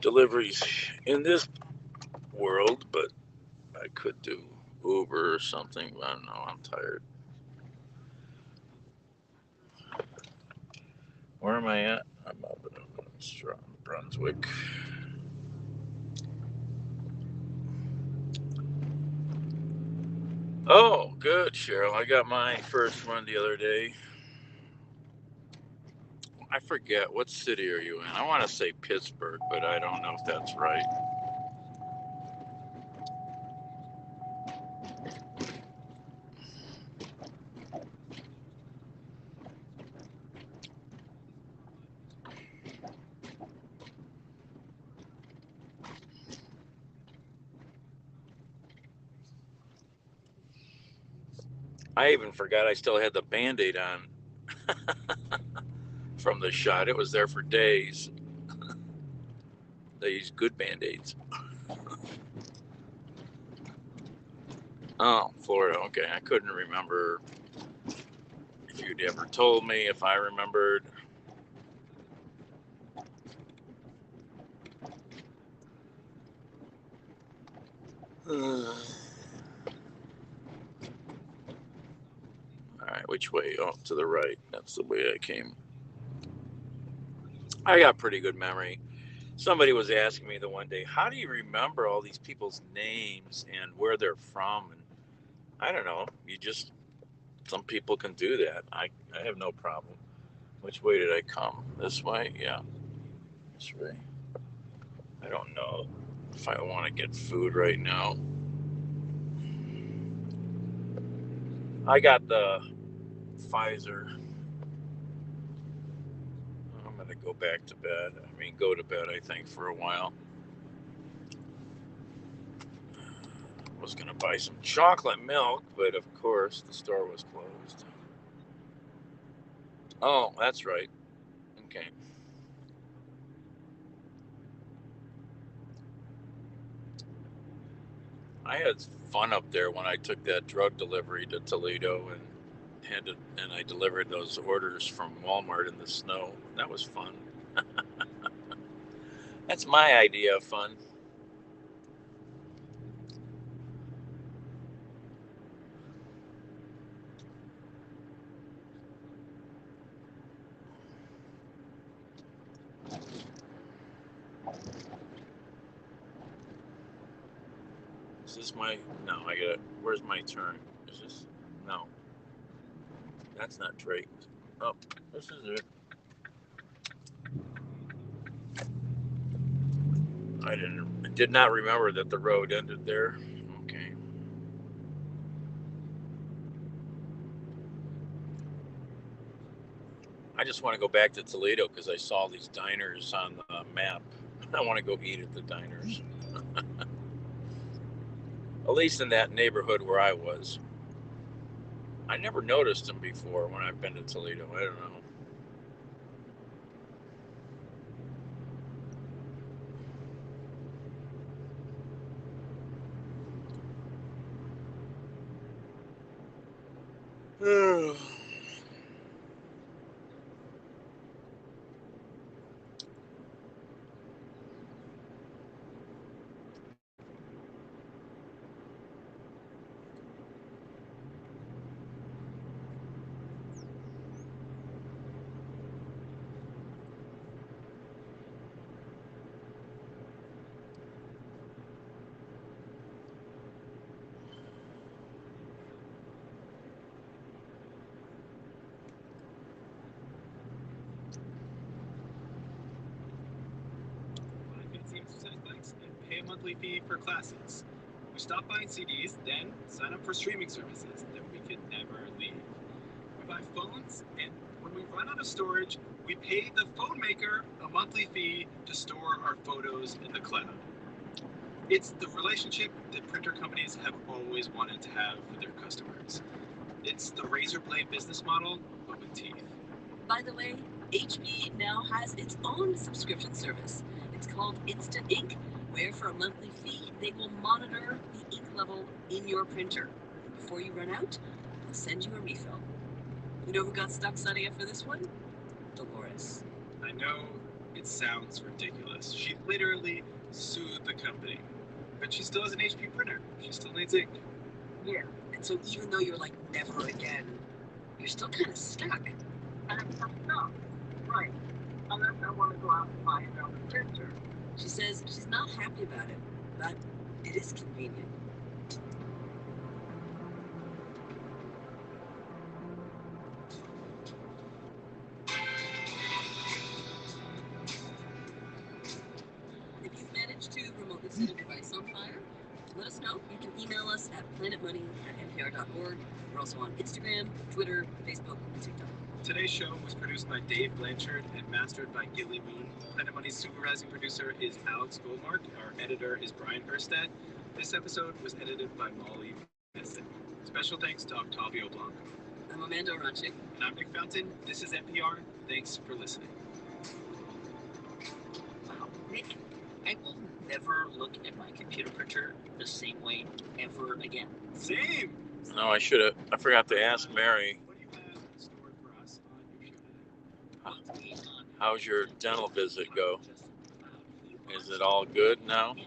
E: deliveries in this world, but I could do Uber or something. I don't know. I'm tired. Where am I at? I'm up in Brunswick. Oh, good, Cheryl. I got my first run the other day. I forget, what city are you in? I want to say Pittsburgh, but I don't know if that's right. I even forgot I still had the Band-Aid on from the shot. It was there for days. They used good Band-Aids. Oh, Florida. Okay, I couldn't remember if you'd ever told me, if I remembered. All right, which way? Oh, to the right. That's the way I came. I got pretty good memory. Somebody was asking me the one day, how do you remember all these people's names and where they're from? And I don't know. Some people can do that. I have no problem. Which way did I come? This way? Yeah, this way. I don't know if I want to get food right now. I got the Pfizer. I'm going to go back to bed. Go to bed, I think, for a while. I was going to buy some chocolate milk, but of course the store was closed. Oh, that's right. Okay. I had fun up there when I took that drug delivery to Toledo and I delivered those orders from Walmart in the snow. That was fun. That's my idea of fun. Is this my... No, I got it. Where's my turn? Is this... No. That's not Drake. Oh, this is it. I did not remember that the road ended there. Okay. I just want to go back to Toledo because I saw these diners on the map. I want to go eat at the diners. At least in that neighborhood where I was. I never noticed them before when I've been to Toledo. I don't know.
A: And pay a monthly fee for classes. We stop buying CDs, then sign up for streaming services. Then we could never leave. We buy phones, and when we run out of storage, we pay the phone maker a monthly fee to store our photos in the cloud. It's the relationship that printer companies have always wanted to have with their customers. It's the razor blade business model, but with teeth.
F: By the way, HP now has its own subscription service. It's called Instant Ink, where for a monthly fee, they will monitor the ink level in your printer. Before you run out, they'll send you a refill. You know who got stuck signing up for this one? Dolores.
A: I know it sounds ridiculous. She literally sued the company. But she still has an HP printer. She still needs ink.
F: Yeah, and so even though you're like, never again, you're still kind of stuck. And I'm stuck. Right. Unless I want to go out and buy another printer. She says she's not happy about it, but it is convenient. If you've managed to remotely set a device on fire, let us know. You can email us at planetmoney@npr.org. We're also on Instagram, Twitter, Facebook, and TikTok.
A: Today's show was produced by Dave Blanchard and mastered by Gilly Moon. Planet Money's supervising producer is Alex Goldmark. Our editor is Brian Erstad. This episode was edited by Molly Bissett. Special thanks to Octavio Blanco.
F: I'm Amanda Oranchik.
A: And I'm Nick Fountain. This is NPR. Thanks for listening.
F: Wow, Nick, I will never look at my computer printer the same way ever again.
A: Same.
E: No, I forgot to ask Mary.
A: What do you have in store for us on your show today?
E: How's your dental visit go? Is it all good now?
F: Back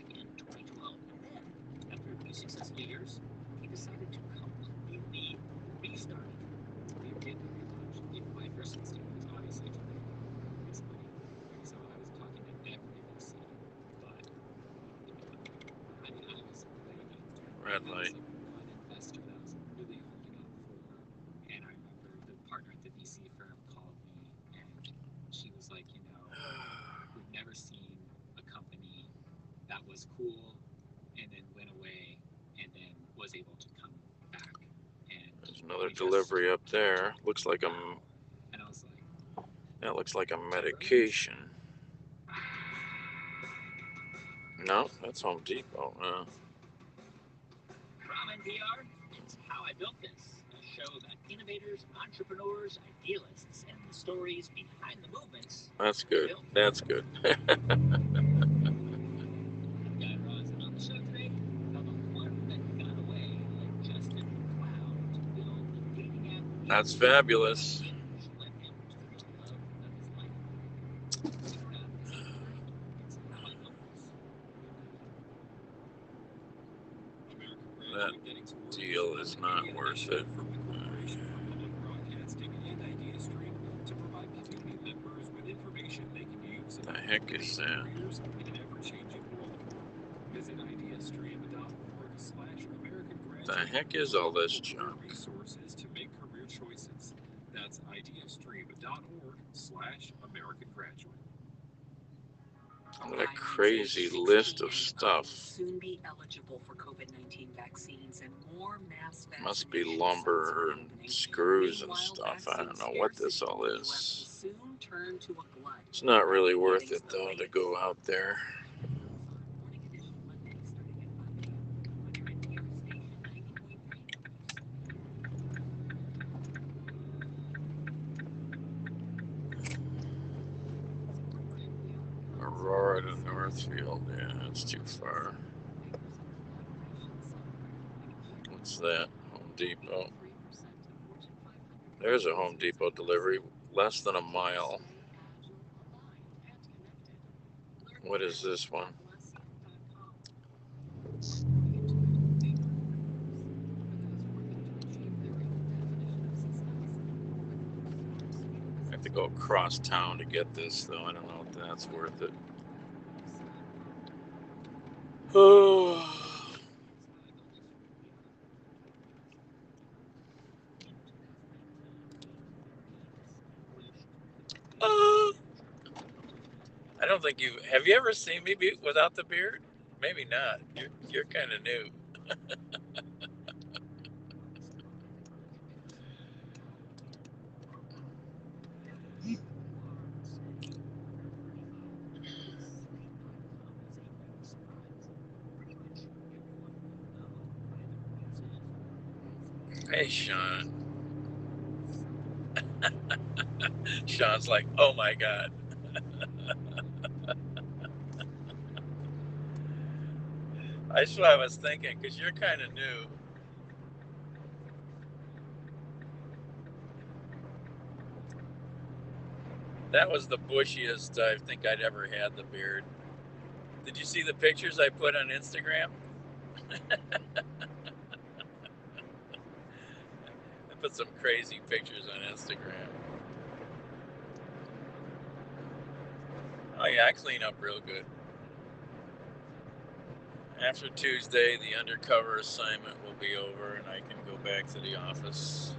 F: in 2012. And then, after a few successful years, he decided to completely restart it.
A: It did very much. My first instinct was obviously to raise money. So I was talking to every VC. But, I mean, I was really
E: Red light.
A: one investor that I was really holding out for. And I remember the partner at the VC firm called me and she was like, you know, we've never seen a company that was cool and then went away and then was able to come back. And
E: There's another delivery up there. Looks like
A: and I was like,
E: that looks like a medication. No, that's Home Depot.
F: From NPR, it's How I Built This, a show that innovators, entrepreneurs, idealists, and the stories behind the movements.
E: That's good. That's good.
F: Guy Raz, and on the show today, how the one that got away let Justin McLeod to build the dating app.
E: That's fabulous.
F: Which led him to the love of his life. Stick around. It's How I Built This.
E: That deal is not worth it. The heck is that? The heck is all this junk?
A: Resources to make career choices. That's ideastream.org/American Graduate.
E: What a crazy list of stuff.
F: Soon be eligible for COVID-19 vaccines and more mass
E: Must be lumber and screws and stuff. I don't know what this all is. It's not really worth it though to go out there. Aurora to Northfield, yeah, that's too far. What's that? Home Depot. There's a Home Depot delivery, less than a mile. What is this one? I have to go across town to get this, though. I don't know if that's worth it. Oh. I don't think have you ever seen me without the beard? Maybe not. You're kind of new. Hey, Sean. Sean's like, oh my God. That's what I was thinking, because you're kind of new. That was the bushiest I think I'd ever had the beard. Did you see the pictures I put on Instagram? I put some crazy pictures on Instagram. Oh yeah, I clean up real good. After Tuesday, the undercover assignment will be over and I can go back to the office.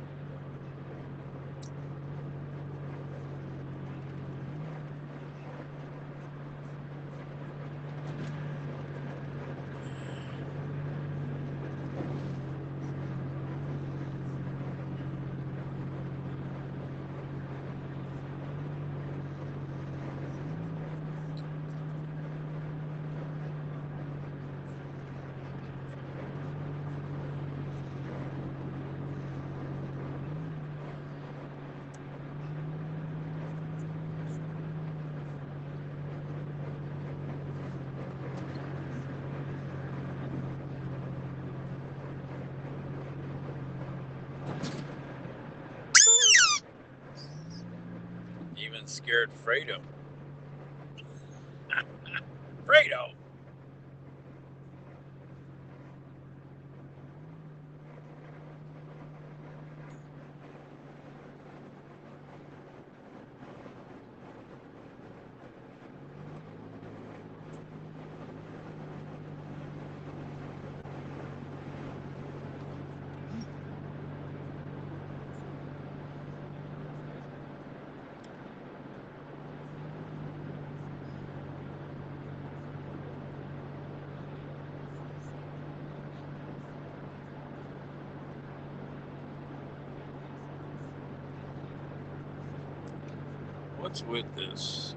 E: that scared Fredo. Fredo! What's with this?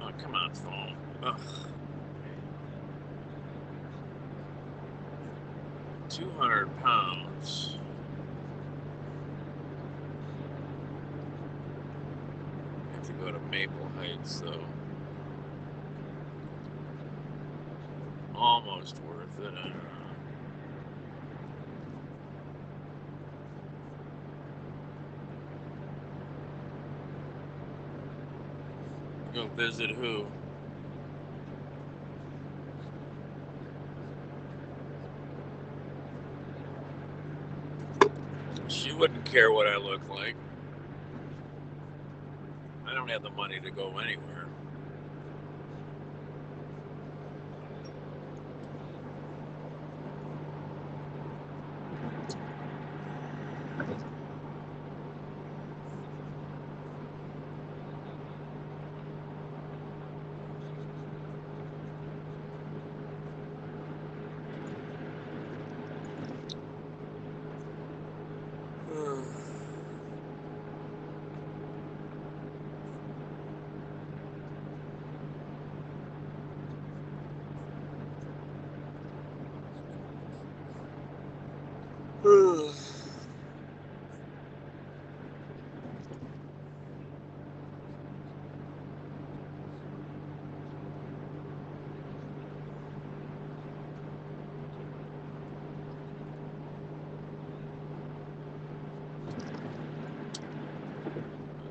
E: Oh, come on, phone. Ugh. 200 pounds. I have to go to Maple Heights, though. Almost worth it, I don't know. Go visit who? She wouldn't care what I look like. I don't have the money to go anywhere.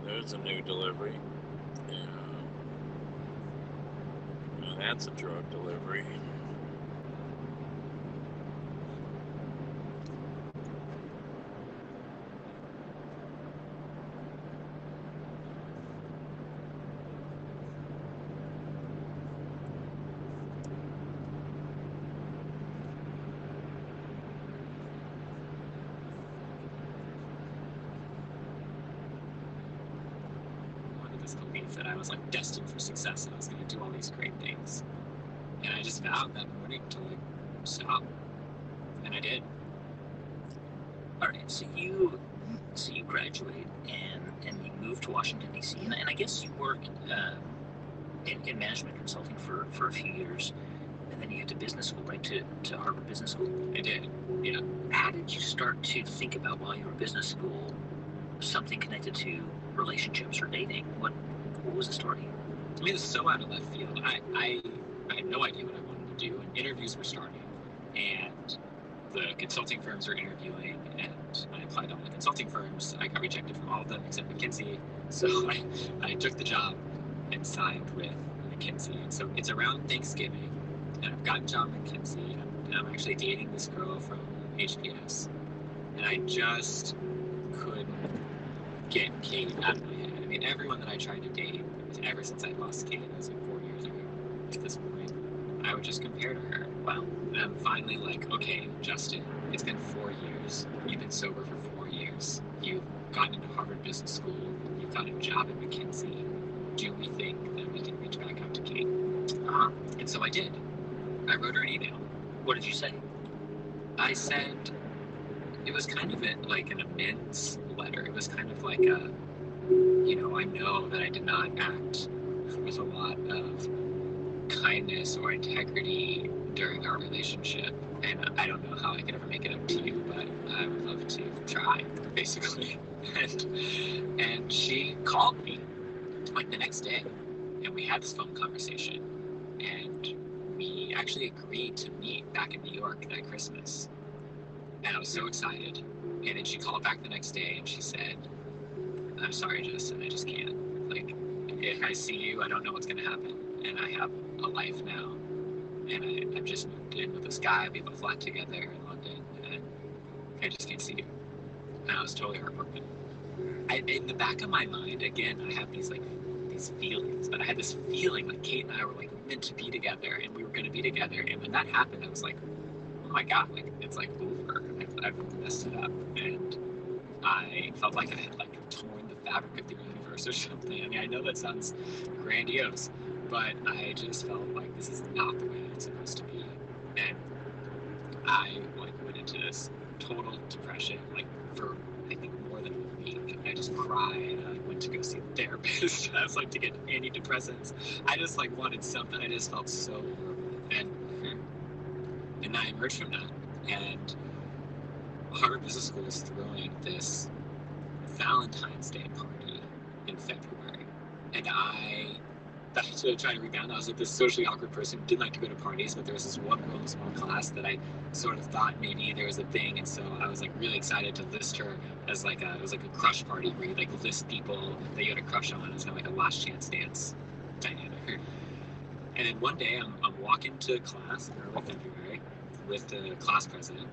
E: There's a new delivery. Yeah. Well, that's a drug delivery.
A: This belief that I was like destined for success and I was going to do all these great things, and I just vowed that morning to like stop, and I did.
F: All right, so you graduate and you move to Washington D.C. and I guess you worked in management consulting for a few years, and then you went to business school, right, to Harvard Business School.
A: I did, yeah.
F: How did you start to think about, while you were in business school, something connected to relationships or dating? What was the story?
A: I mean, it's so out of left field. I had no idea what I wanted to do, and interviews were starting, and the consulting firms were interviewing, and I applied to all the consulting firms. I got rejected from all of them except McKinsey, so I took the job and signed with McKinsey. And so it's around Thanksgiving, and I've gotten a job at McKinsey, and I'm actually dating this girl from HPS, and I just couldn't get Kate out of my head. I mean, everyone that I tried to date, ever since I lost Kate, it was like 4 years ago at this point, I would just compare to her.
F: Wow.
A: And I'm finally like, okay, Justin, it's been 4 years. You've been sober for 4 years. You've gotten into Harvard Business School. You've got a job at McKinsey. Do we think that we can reach back out to Kate? And so I did. I wrote her an email.
F: What did you say?
A: I said, it was kind of like an amends letter. It was kind of like a, I know that I did not act with a lot of kindness or integrity during our relationship, and I don't know how I could ever make it up to you, but I would love to try, basically. And she called me like the next day, and we had this phone conversation, and we actually agreed to meet back in New York that Christmas. And I was so excited. And then she called back the next day and she said, I'm sorry, Justin, I just can't. Like, if I see you, I don't know what's going to happen. And I have a life now. And I've just moved in with this guy. We have a flat together in London. And I just can't see you. And I was totally heartbroken. In the back of my mind, again, I have these feelings. But I had this feeling like Kate and I were like meant to be together. And we were going to be together. And when that happened, I was like, oh my God, like it's like over. I've messed it up. And I felt like I had like torn the fabric of the universe or something. I mean, I know that sounds grandiose, but I just felt like this is not the way it's supposed to be. And I like went into this total depression, like for I think more than a week. I just cried. I went to go see a therapist. I was like to get antidepressants. I just like wanted something. I just felt so horrible. And I emerged from that. And Harvard Business School is throwing this Valentine's Day party in February. And I to try to rebound. I was like this socially awkward person who didn't like to go to parties, but there was this one girl in this one class that I sort of thought maybe there was a thing, and so I was like really excited to list her as like it was like a crush party where you like list people that you had a crush on. It was kind of like a last chance dance dynamic. And then one day I'm walking to class in early February with the class president,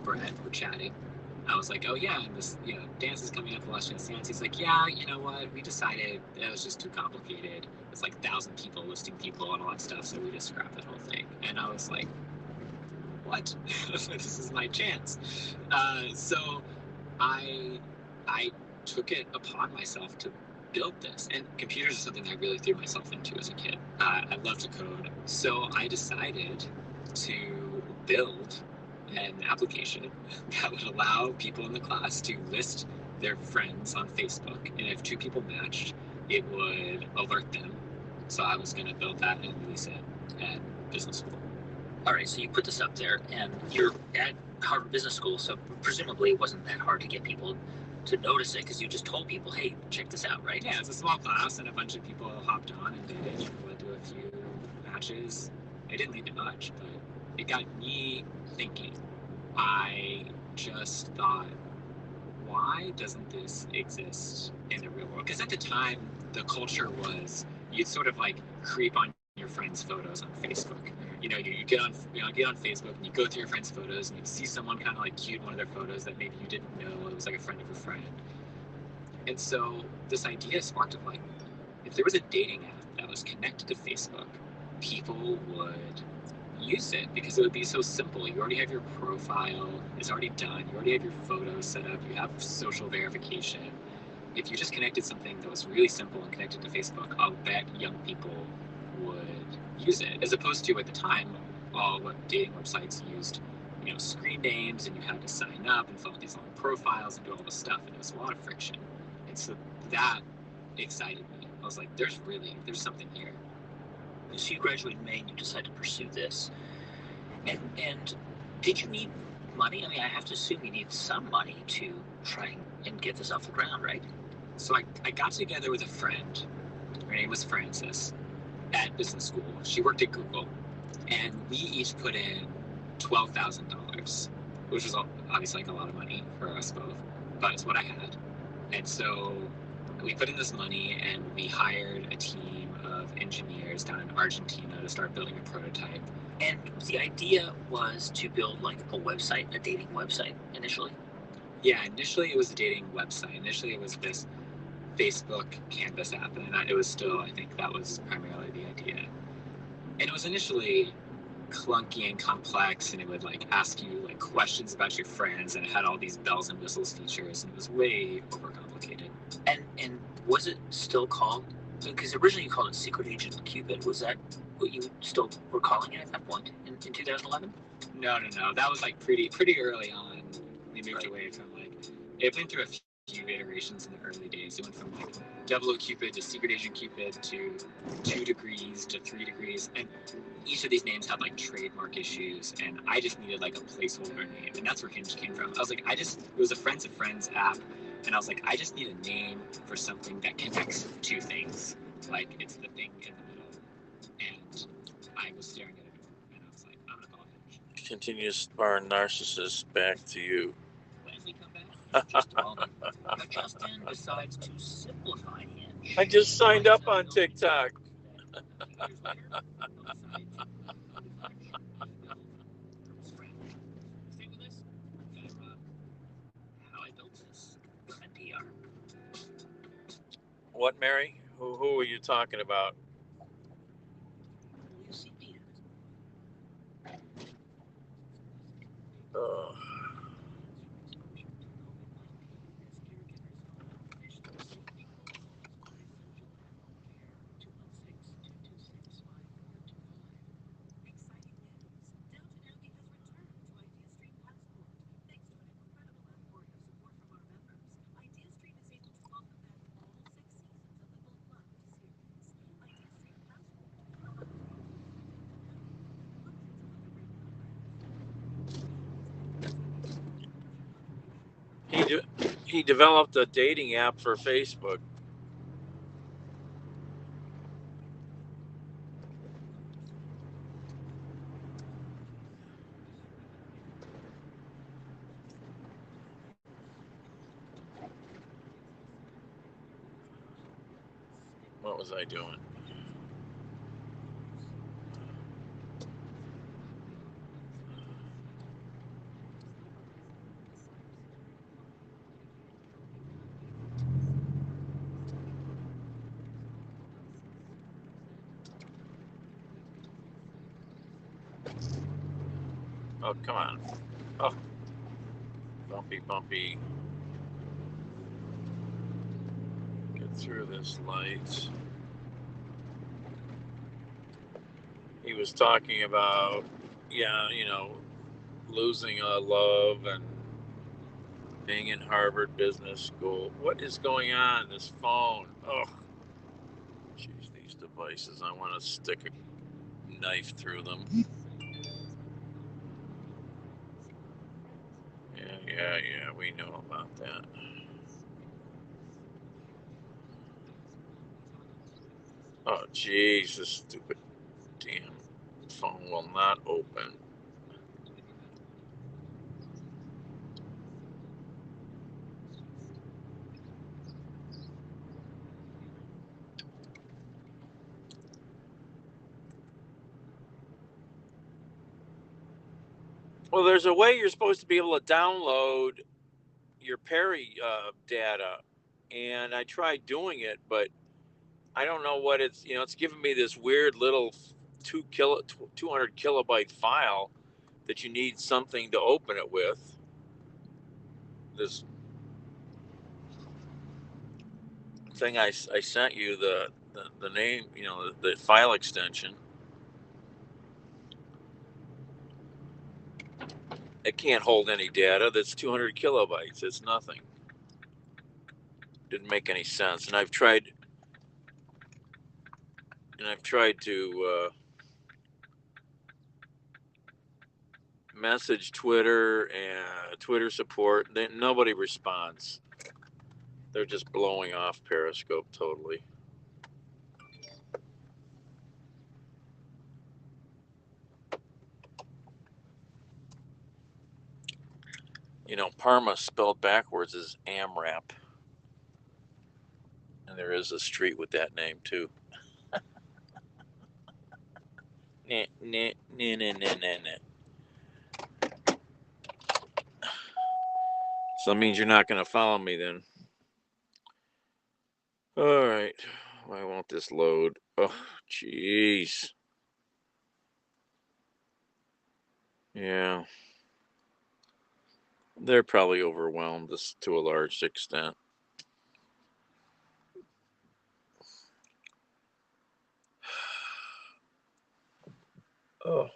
A: Brett. We're chatting. I was like, oh yeah, and this, dance is coming up, the last chance dance. He's like, yeah, you know what? We decided that was just too complicated. It's like 1,000 people listing people and all that stuff, so we just scrapped that whole thing. And I was like, what? This is my chance. So I took it upon myself to build this. And computers is something I really threw myself into as a kid. I love to code. So I decided to build an application that would allow people in the class to list their friends on Facebook, and if 2 people matched, it would alert them. So I was going to build that and release it at business school.
G: All right, so you put this up there, and you're at Harvard Business School, so presumably it wasn't that hard to get people to notice it because you just told people, hey, check this out, right?
A: Yeah, it's a small class, and a bunch of people hopped on and did it. It led to a few matches. It didn't lead to much, but it got me thinking. I just thought, why doesn't this exist in the real world? Because at the time, the culture was you'd sort of like creep on your friends' photos on Facebook. You get on Facebook and you go through your friends' photos and you'd see someone kind of like cute in one of their photos that maybe you didn't know. It was like a friend of a friend. And so this idea sparked of like, if there was a dating app that was connected to Facebook, people would use it because it would be so simple. You already have your profile, it's already done. You already have your photos set up. You have social verification. If you just connected something that was really simple and connected to Facebook, I'll bet young people would use it, as opposed to at the time, all what dating websites used, screen names, and you had to sign up and fill out these long profiles and do all this stuff, and it was a lot of friction. And so that excited me. I was like, there's something here.
G: So you graduated in May and you decided to pursue this. And did you need money? I mean, I have to assume you need some money to try and get this off the ground, right?
A: So I got together with a friend. Her name was Frances at business school. She worked at Google. And we each put in $12,000, which was obviously like a lot of money for us both, but it's what I had. And so we put in this money and we hired a team of engineers down in Argentina to start building a prototype.
G: And the idea was to build like a website, a dating website initially?
A: Yeah, initially it was a dating website. Initially it was this Facebook Canvas app, and it was still, I think that was primarily the idea. And it was initially clunky and complex, and it would like ask you like questions about your friends, and it had all these bells and whistles features, and it was way overcomplicated.
G: And was it still called, because originally you called it Secret Agent Cupid, was that what you still were calling it at that point in 2011?
A: No. That was like pretty early on. We moved away from it went through a few iterations in the early days. It went from like OkCupid to Secret Agent Cupid to 2 degrees to 3 degrees, and each of these names had like trademark issues, and I just needed like a placeholder name, and that's where Hinge came from. I was like, it was a friends of friends app, and I was like, I just need a name for something that connects 2 things, like it's the thing in the middle. And I was staring at it, and I was like, I'm gonna call it Hinge.
E: Continuous bar narcissist, back to you.
G: When we come back, in just a moment, Justin decides to simplify Hinge
E: I just signed up on TikTok.
G: Stay with us. How I built this from NPR.
E: What, Mary? Who are you talking about? Oh. He developed a dating app for Facebook. What was I doing? Oh, come on. Oh, bumpy. Get through this light. He was talking about, losing love and being in Harvard Business School. What is going on? This phone. Oh, jeez, these devices. I want to stick a knife through them. Yeah. We know about that. Oh, jeez, this stupid damn phone will not open. Well, there's a way you're supposed to be able to download your Perry data, and I tried doing it, but I don't know what it's giving me this weird little 200 kilobyte file that you need something to open it with. This thing I sent you, the name, the file extension. It can't hold any data that's 200 kilobytes. It's nothing. Didn't make any sense. And I've tried to message Twitter and Twitter support. Then nobody responds. They're just blowing off Periscope totally. Parma spelled backwards is AMRAP. And there is a street with that name too. Nah. So that means you're not going to follow me then. All right. Why won't this load? Oh, jeez. Yeah. They're probably overwhelmed to a large extent. Oh.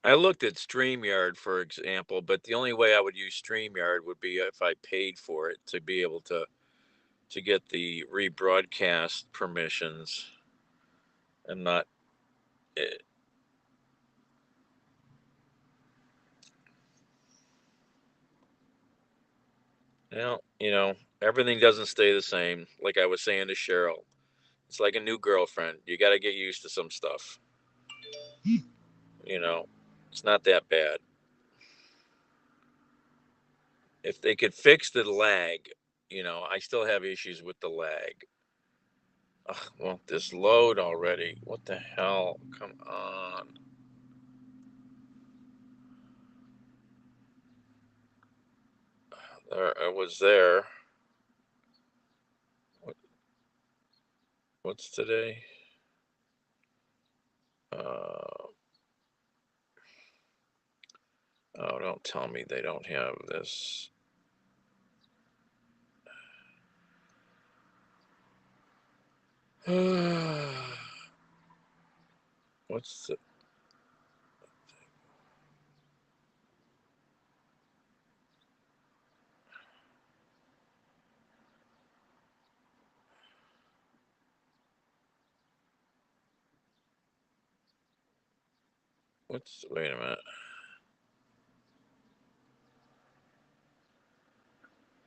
E: I looked at StreamYard, for example, but the only way I would use StreamYard would be if I paid for it to be able to get the rebroadcast permissions and not. Well, everything doesn't stay the same. Like I was saying to Cheryl, It's like a new girlfriend. You got to get used to some stuff. You know, it's not that bad. If they could fix the lag, I still have issues with the lag. Ugh, well, this load already. What the hell? Come on. There, I was there. What, what's today? Uh, oh, don't tell me they don't have this. What's the, wait a minute.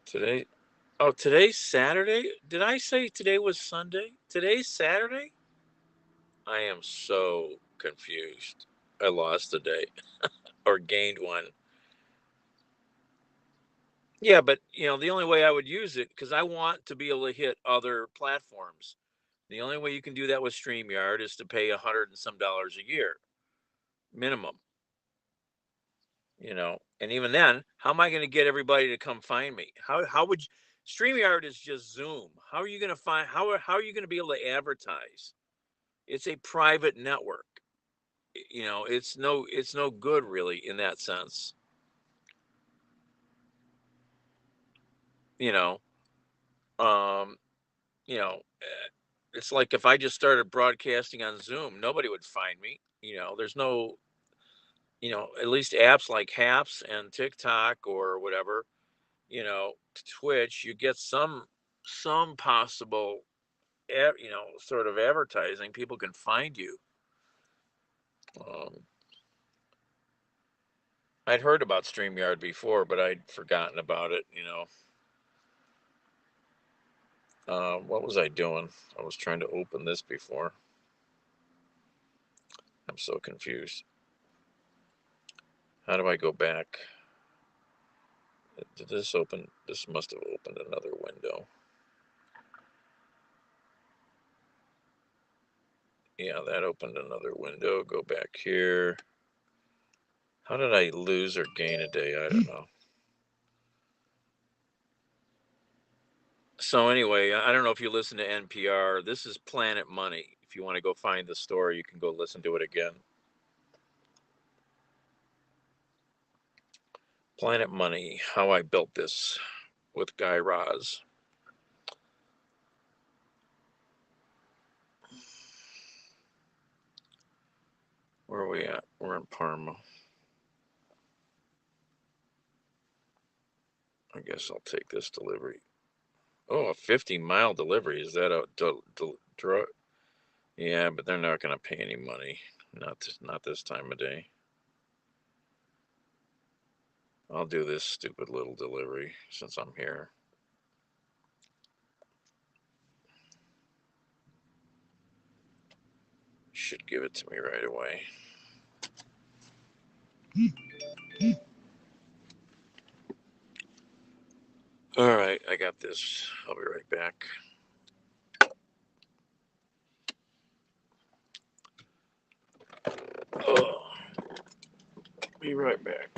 E: Today, oh, today's Saturday? Did I say today was Sunday? Today's Saturday? I am so confused. I lost a day or gained one. Yeah, but the only way I would use it, because I want to be able to hit other platforms. The only way you can do that with StreamYard is to pay $100 and some a year minimum. And even then, how am I going to get everybody to come find me? How would StreamYard is just Zoom? How are you going to find? How are you going to be able to advertise? It's a private network. It's no good really in that sense. You know, um, it's like if I just started broadcasting on Zoom, nobody would find me. There's no, at least apps like Happs and TikTok or whatever, Twitch, you get some possible, sort of advertising. People can find you. Um, I'd heard about StreamYard before, but I'd forgotten about it. What was I doing? I was trying to open this before. I'm so confused. How do I go back? Did this open? This must have opened another window. Yeah, that opened another window. Go back here. How did I lose or gain a day? I don't know. So anyway, I don't know if you listen to NPR. This is Planet Money. If you want to go find the story, you can go listen to it again. Planet Money, how I built this with Guy Raz. Where are we at? We're in Parma. I guess I'll take this delivery. Oh, a 50-mile delivery. Is that a yeah, but they're not going to pay any money. Not this time of day. I'll do this stupid little delivery since I'm here. Should give it to me right away. All right, I got this. I'll be right back. Oh, be right back.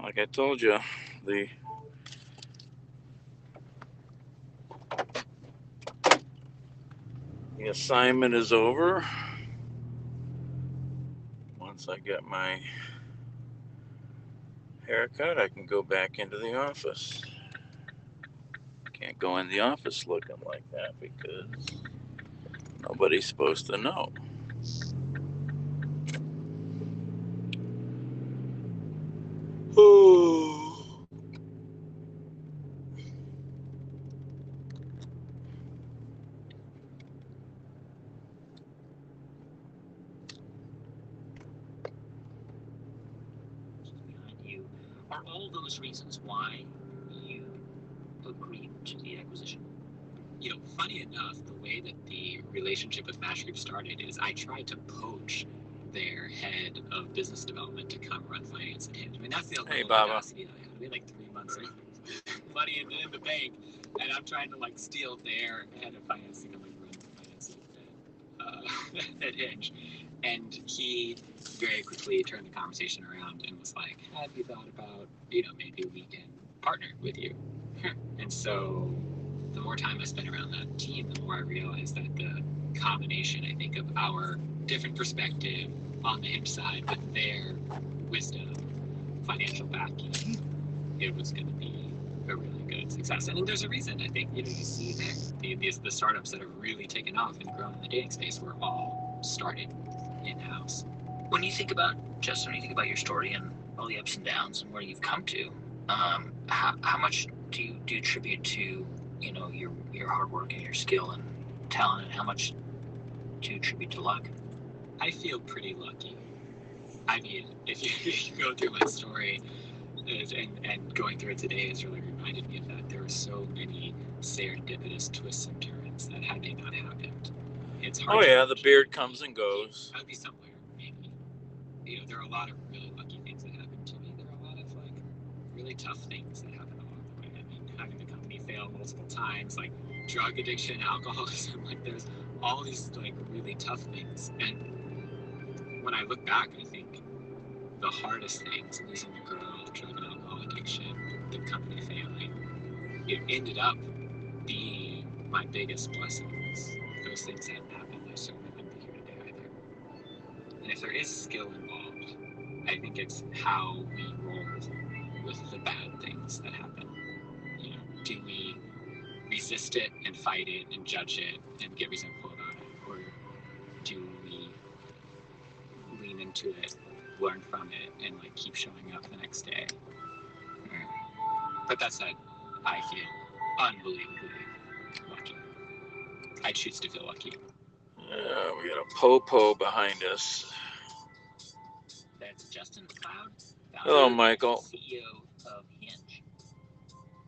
E: like I told you, the assignment is over. Once I get my haircut, I can go back into the office. Can't go in the office looking like that because nobody's supposed to know. Oh.
G: Behind you. Are all those reasons why you agreed to the acquisition?
A: You know, funny enough, the way that the relationship with Match Group started is I tried to poach their head of business development to come run finance at Hinge. I mean, that's the
E: Hey,
A: level of
E: Baba.
A: audacity that I had. I made like 3 months of money in the bank, and I'm trying to like steal their head of finance to come and run finance at Hinge. And he very quickly turned the conversation around and was like, have you thought about, you know, maybe we can partner with you? And so the more time I spent around that team, the more I realized that the combination, I think, of our different perspective on the Hinge side with their wisdom, financial backing, it was going to be a really good success. And there's a reason. I think, you know, you see that the startups that have really taken off and grown in the dating space were all started in-house.
G: When you think about, Justin, when you think about your story and all the ups and downs and where you've come to, how much do you attribute to, you know, your hard work and your skill and talent, and how much do you attribute to luck?
A: I feel pretty lucky. I mean, if you go through my story and going through it today has really reminded me of that. There are so many serendipitous twists and turns that had they not happened, it's hard.
E: Oh yeah, the beard comes and goes.
A: I'd be somewhere, maybe. You know, there are a lot of really lucky things that happened to me. There are a lot of like really tough things that happened along the way. I mean, having the company fail multiple times, like drug addiction, alcoholism, like there's all these like really tough things. And when I look back, I think the hardest things, losing the girl, drug and alcohol addiction, the company failing, it ended up being my biggest blessings. If those things hadn't happened, I certainly wouldn't be here today either. And if there is skill involved, I think it's how we roll with the bad things that happen. You know, do we resist it and fight it and judge it and get resentful about it, or do we lean into it, learn from it, and like keep showing up the next day? But that said, I feel unbelievably lucky. I choose to feel lucky.
E: We got a popo behind us.
G: That's Justin McLeod,
E: Hello, Michael.
G: CEO of Hinge.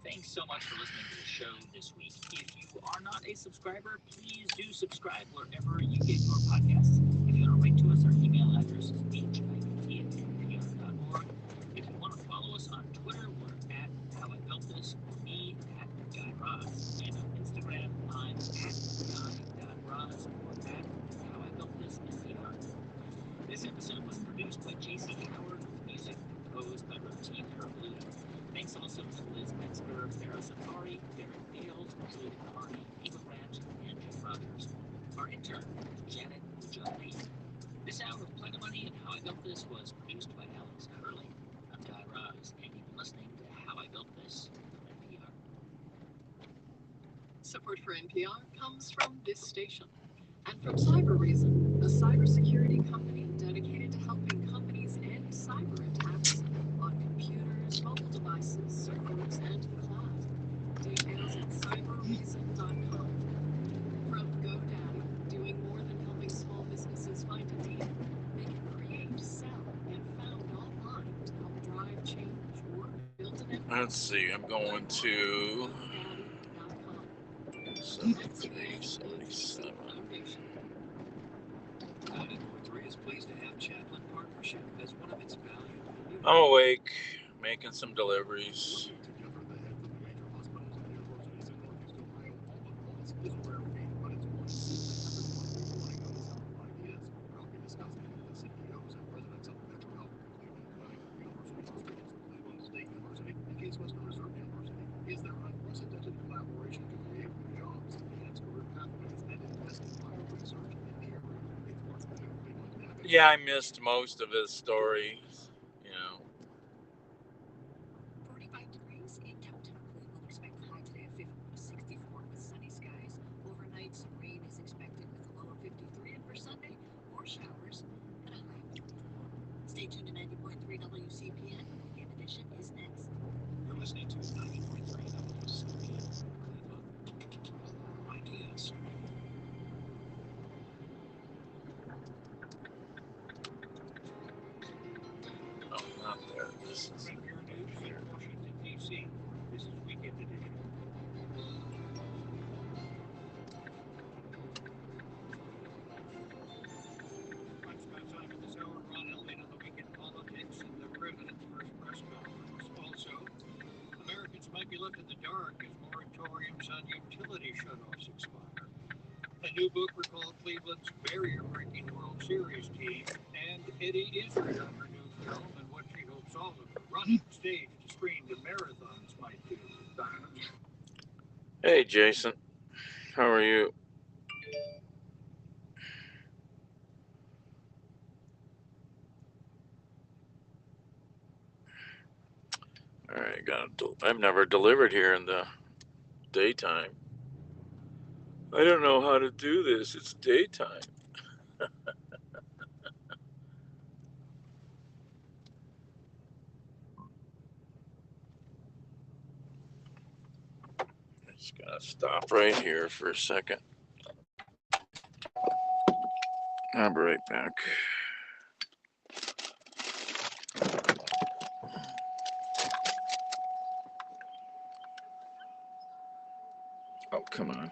G: Thanks so much for listening to the show this week. If you are not a subscriber, please do subscribe wherever you get your podcasts. If you want to write to us, our email address is hipt@npr.org. If you want to follow us on Twitter, we're at How I Built This, or me at Guy Raz. And on Instagram, I'm at Guy.Raz or at How I Built This NPR. This episode was produced by JC Howard, with music composed by Routine Herblue. Thanks also to Liz Metzger, Sarah Safari, Derek Dales, Julie Carney, Eva Branch, and Jeff Rogers. Our intern is Janet Jolie. This hour of Planet Money and How I Built This was produced by Alex Curley. I'm Guy Raz, and you've been listening to How I Built This from NPR.
F: Support for NPR comes from this station and from Cyber Reason, a cybersecurity company dedicated to helping companies end cyber attacks on computers, mobile devices, servers, and the cloud. Details at cyberreason.com. From GoDaddy, doing more than helping small businesses find a deal, they can create, sell, and found online to help drive change or build an empire.
E: Let's see, I'm going to 7377.
A: is pleased to have Chaplin Partnership as one of its valued.
E: I'm awake, making some deliveries.
C: Northwest Reserve University is their unprecedented collaboration to create new jobs, enhance career pathways, and invest in bioresearch in the area. It's what's new Cleveland Innovation.
E: Yeah, I missed most of his story. You know.
F: 45 degrees in downtown Cleveland. Expect a high today of 64 with sunny skies. Overnight, some rain is expected with a low of 53. And for Sunday, more showers and a high of 24. Stay tuned to 90.3 WCPN. Weekend edition is next.
C: You're listening to 90.3 WCPN Cleveland. Ideas.
E: Oh, not there. This is
B: From your news in Washington, D.C., this is Weekend Edition. I'm Scott Simon. This hour, Ron Elliott on the weekend politics and the president's first press conference. Also, Americans might be left in the dark as moratoriums on utility shutoffs expire. A new book recalled Cleveland's barrier-breaking World Series team, and Eddie Israel, her new film, and what she hopes all of the running, staged, screened, and marathons might do.
E: Hey, Jason. How are you? All right, I've never delivered here in the daytime. I don't know how to do this. It's daytime. Just gotta stop right here for a second. I'll be right back. Oh, come on.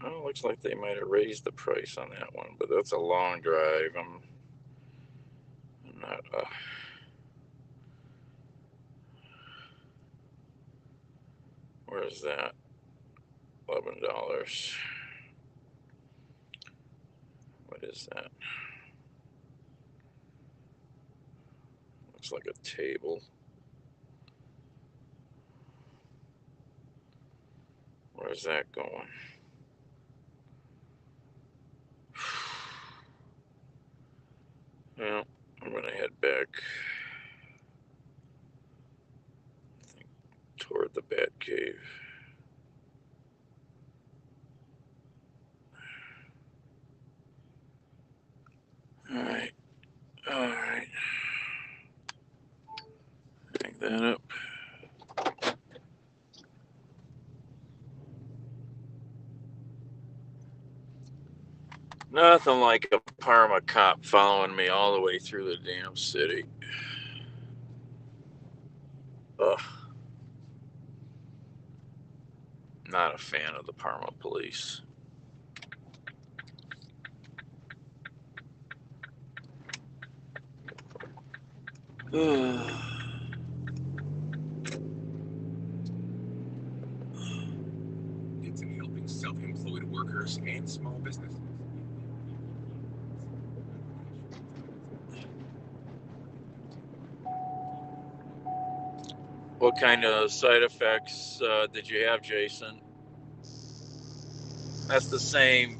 E: Oh, looks like they might have raised the price on that one, but that's a long drive. I'm not. Where's that? $11. What is that? Looks like a table. Where's that going? Well, I'm going to head back toward the Bat Cave. Alright. Alright. Hang that up. Nothing like a Parma cop following me all the way through the damn city. Ugh. Not a fan of the Parma police.
C: It's in helping self-employed workers and small businesses.
E: What kind of side effects did you have, Jason? That's the same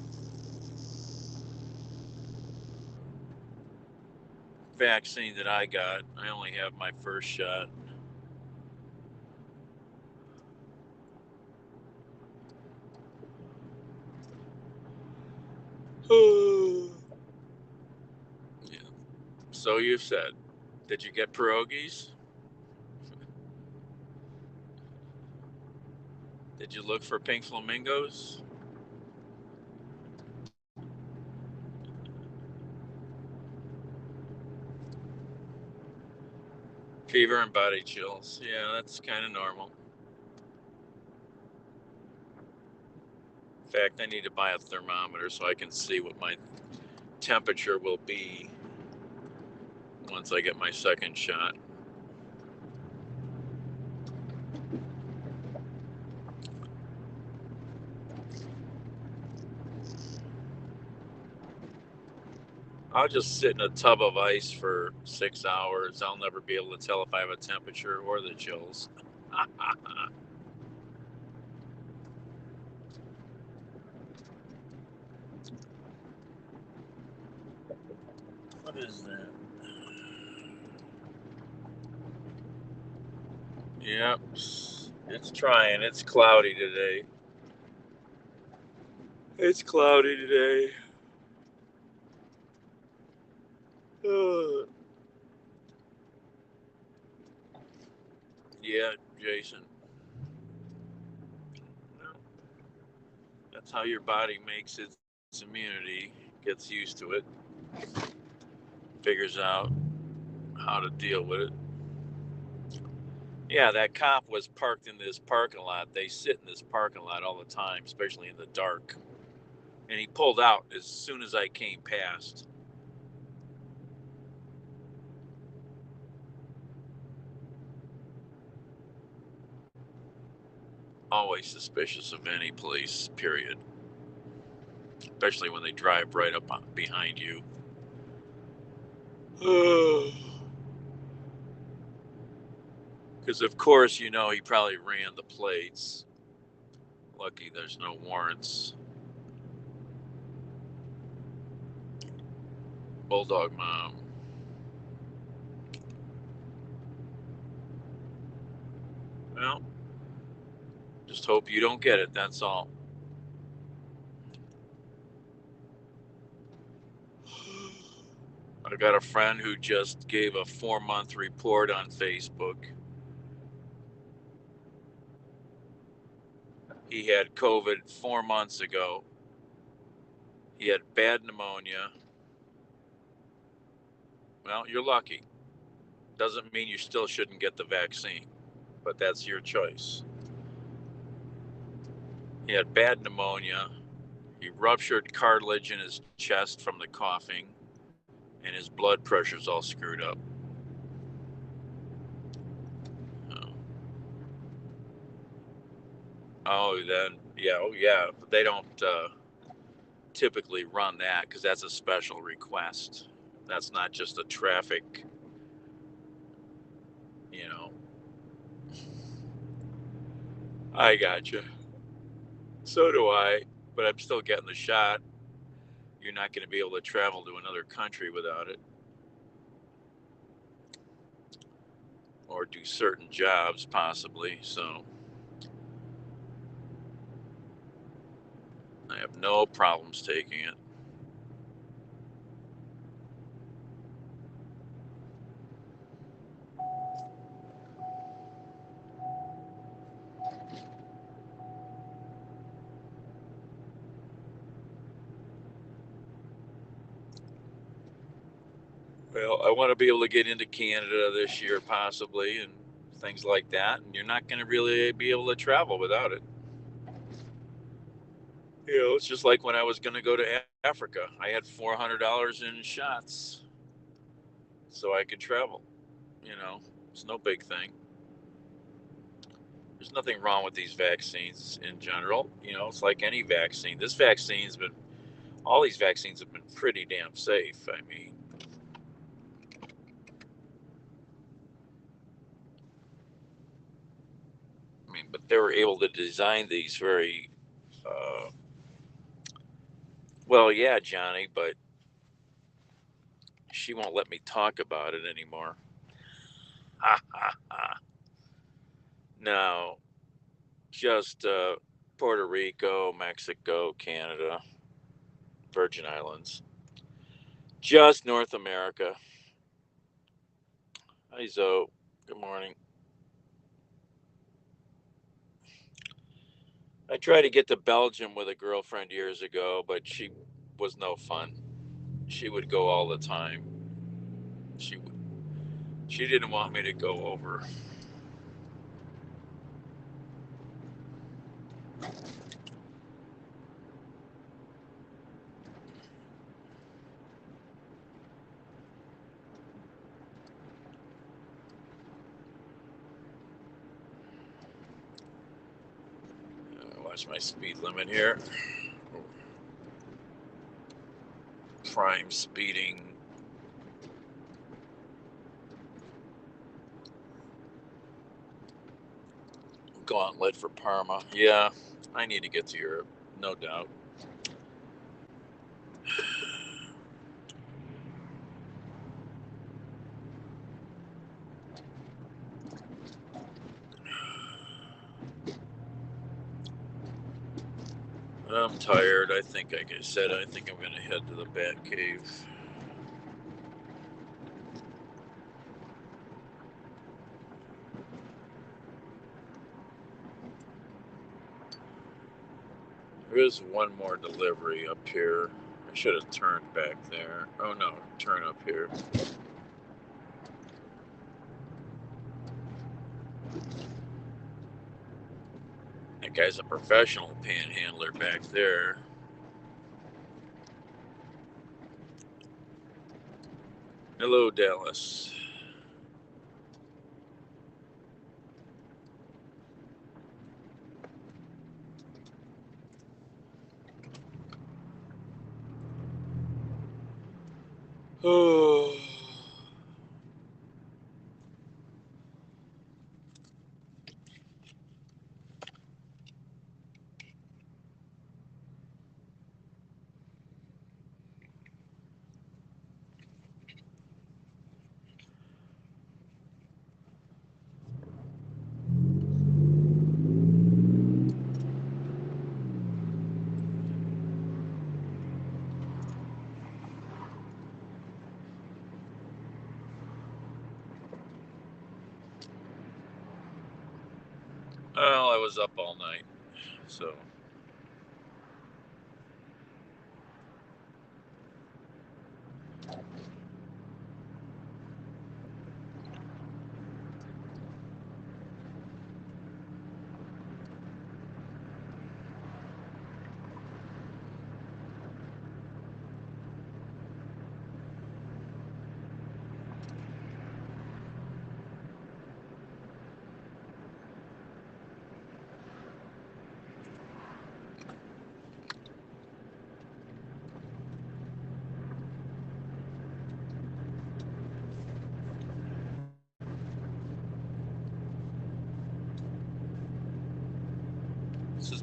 E: vaccine that I got. I only have my first shot. Yeah. So you said, did you get pierogies? Did you look for pink flamingos? Fever and body chills. Yeah, that's kind of normal. In fact, I need to buy a thermometer so I can see what my temperature will be once I get my second shot. I'll just sit in a tub of ice for 6 hours. I'll never be able to tell if I have a temperature or the chills. What is that? Yep, it's trying. It's cloudy today. It's cloudy today. Yeah, Jason. That's how your body makes its immunity, gets used to it, figures out how to deal with it. Yeah, that cop was parked in this parking lot. They sit in this parking lot all the time, especially in the dark. And he pulled out as soon as I came past. Always suspicious of any police, period. Especially when they drive right up behind you. Because, of course, you know he probably ran the plates. Lucky there's no warrants. Bulldog mom. Well, just hope you don't get it, that's all. I got a friend who just gave a 4-month report on Facebook. He had COVID 4 months ago. He had bad pneumonia. Well, you're lucky. Doesn't mean you still shouldn't get the vaccine, but that's your choice. He had bad pneumonia. He ruptured cartilage in his chest from the coughing, and his blood pressure's all screwed up. Oh, then, yeah, oh, yeah. But they don't typically run that because that's a special request. That's not just a traffic, you know. I gotcha. So do I, but I'm still getting the shot. You're not going to be able to travel to another country without it, or do certain jobs possibly. So I have no problems taking it. Well, I want to be able to get into Canada this year possibly, and things like that, and you're not going to really be able to travel without it. You know, it's just like when I was going to go to Africa. I had $400 in shots so I could travel. You know, it's no big thing. There's nothing wrong with these vaccines in general. You know, it's like any vaccine. This vaccine's been, all these vaccines have been pretty damn safe. I mean, but they were able to design these very, well, yeah, Johnny, but she won't let me talk about it anymore. Ha ha ha. No, just Puerto Rico, Mexico, Canada, Virgin Islands, just North America. Hi, Zoe. Good morning. I tried to get to Belgium with a girlfriend years ago, but she was no fun. She would go all the time. She would. She didn't want me to go over. Watch my speed limit here. Prime speeding. Gauntlet for Parma. Yeah, I need to get to Europe, no doubt. I'm tired. I think, like I said, I think I'm going to head to the Bat Cave. There is one more delivery up here. I should have turned back there. Oh no, turn up here. That guy's a professional panhandler back there. Hello, Dallas. Oh. Well, I was up all night, so.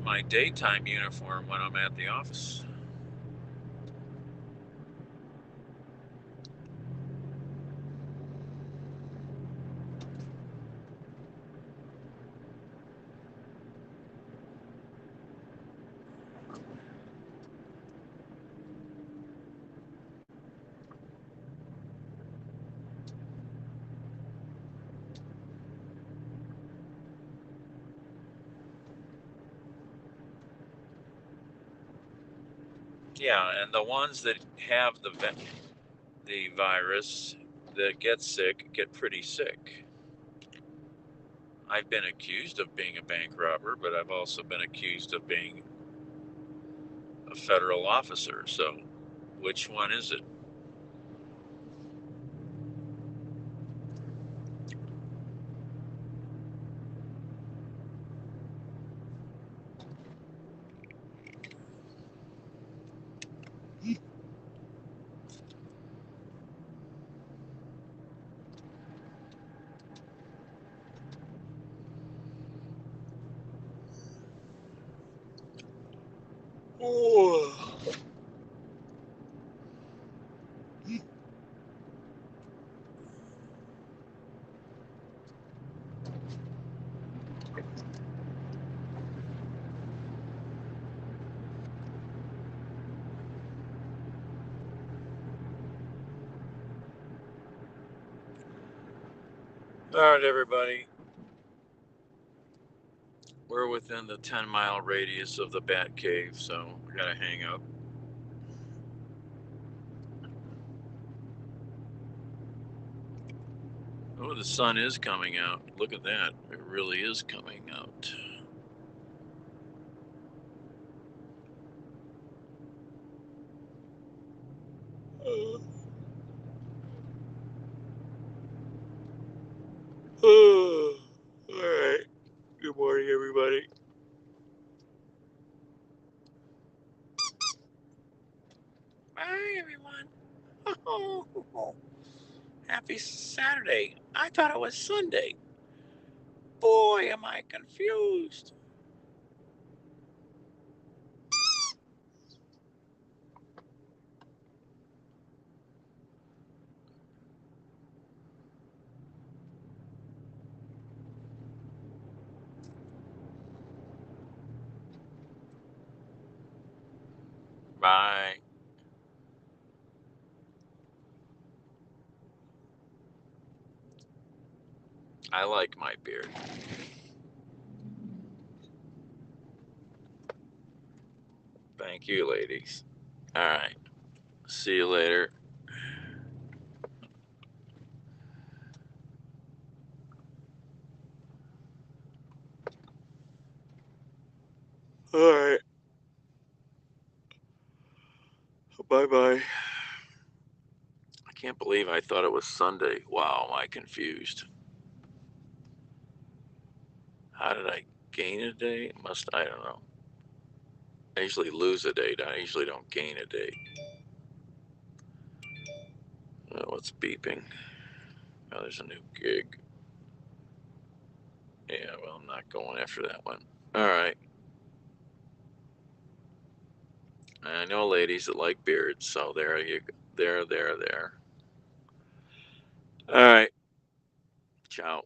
E: is my daytime uniform when I'm at the office. Yeah, and the ones that have the virus that get sick get pretty sick. I've been accused of being a bank robber, but I've also been accused of being a federal officer. So which one is it? Oh. All right, everybody. We're within the 10-mile radius of the Bat Cave, so we gotta hang up. Oh, the sun is coming out. Look at that. It really is coming out. All right. Good morning, everybody. Bye, everyone. Oh, happy Saturday. I thought it was Sunday. Boy, am I confused. Bye. I like my beard. Thank you, ladies. All right. See you later. All right. Bye-bye. I can't believe I thought it was Sunday. Wow, am I confused. How did I gain a day? I don't know. I usually lose a day. I usually don't gain a day. Oh, what's beeping? Oh, there's a new gig. Yeah, well, I'm not going after that one. All right. I know ladies that like beards, so there you go. There. All right. Ciao.